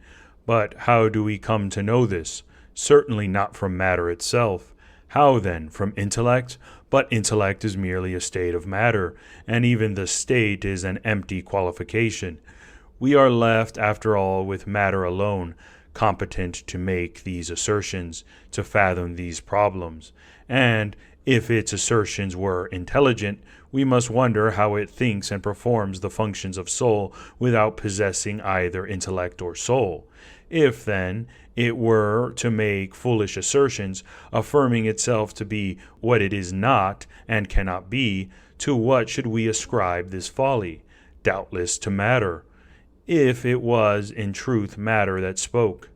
But how do we come to know this? Certainly not from matter itself. How, then, from intellect? But intellect is merely a state of matter, and even the state is an empty qualification. We are left, after all, with matter alone, competent to make these assertions, to fathom these problems. And if its assertions were intelligent, we must wonder how it thinks and performs the functions of soul without possessing either intellect or soul. If, then, it were to make foolish assertions, affirming itself to be what it is not and cannot be, to what should we ascribe this folly? Doubtless to matter. if it was in truth matter that spoke.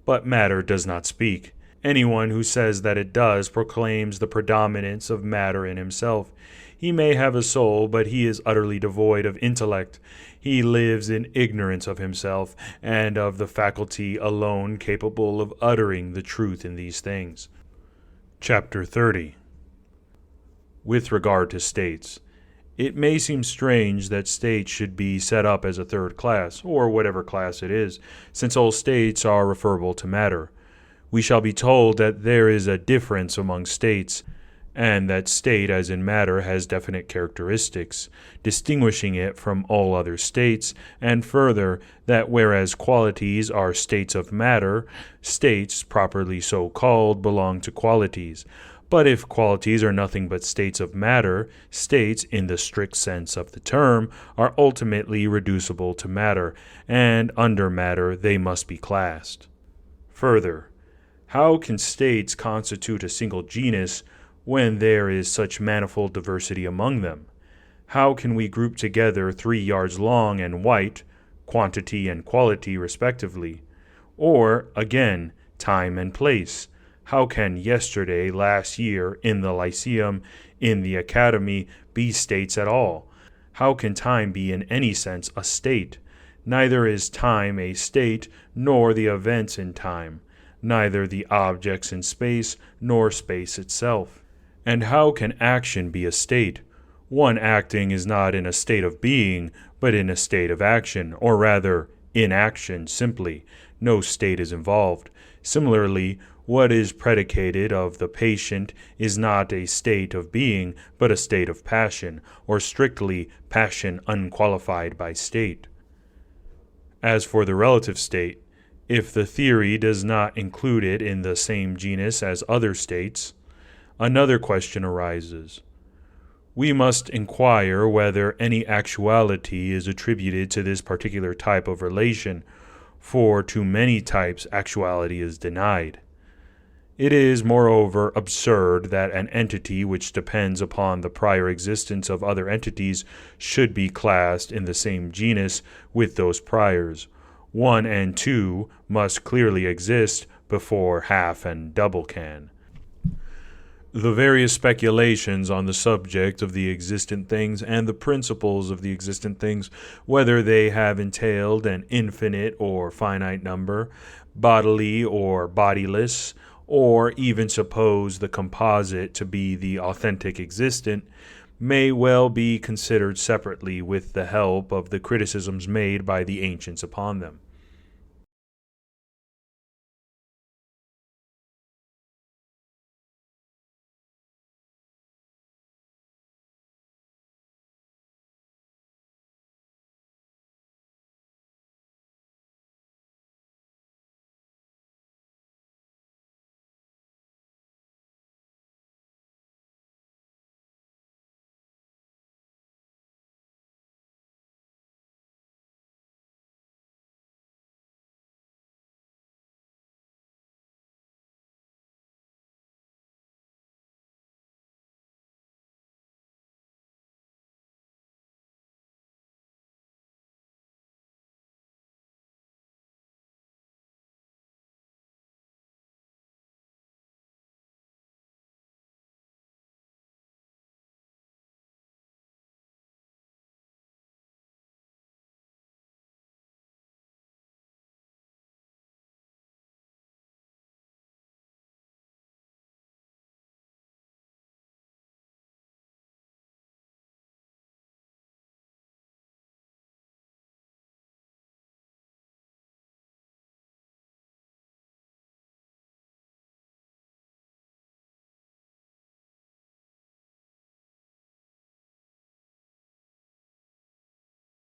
But matter does not speak. Anyone who says that it does proclaims the predominance of matter in himself. He may have a soul, but he is utterly devoid of intellect. He lives in ignorance of himself and of the faculty alone capable of uttering the truth in these things. Chapter 30. With regard to states. It may seem strange that states should be set up as a third class, or whatever class it is, since all states are referable to matter. We shall be told that there is a difference among states, and that state, as in matter, has definite characteristics, distinguishing it from all other states, and further, that whereas qualities are states of matter, states, properly so called, belong to qualities. But if qualities are nothing but states of matter, states, in the strict sense of the term, are ultimately reducible to matter, and under matter they must be classed. Further, how can states constitute a single genus when there is such manifold diversity among them? How can we group together 3 yards long and white, quantity and quality respectively? Or, again, time and place. How can yesterday, last year, in the Lyceum, in the Academy, be states at all? How can time be in any sense a state? Neither is time a state, nor the events in time, neither the objects in space, nor space itself. And how can action be a state? One acting is not in a state of being, but in a state of action, or rather, in action simply. No state is involved. Similarly, what is predicated of the patient is not a state of being, but a state of passion, or strictly passion unqualified by state. As for the relative state, if the theory does not include it in the same genus as other states, another question arises. We must inquire whether any actuality is attributed to this particular type of relation, for to many types actuality is denied. It is, moreover, absurd that an entity which depends upon the prior existence of other entities should be classed in the same genus with those priors. 1 and 2 must clearly exist before half and double can. The various speculations on the subject of the existent things and the principles of the existent things, whether they have entailed an infinite or finite number, bodily or bodiless, or even suppose the composite to be the authentic existent, may well be considered separately with the help of the criticisms made by the ancients upon them.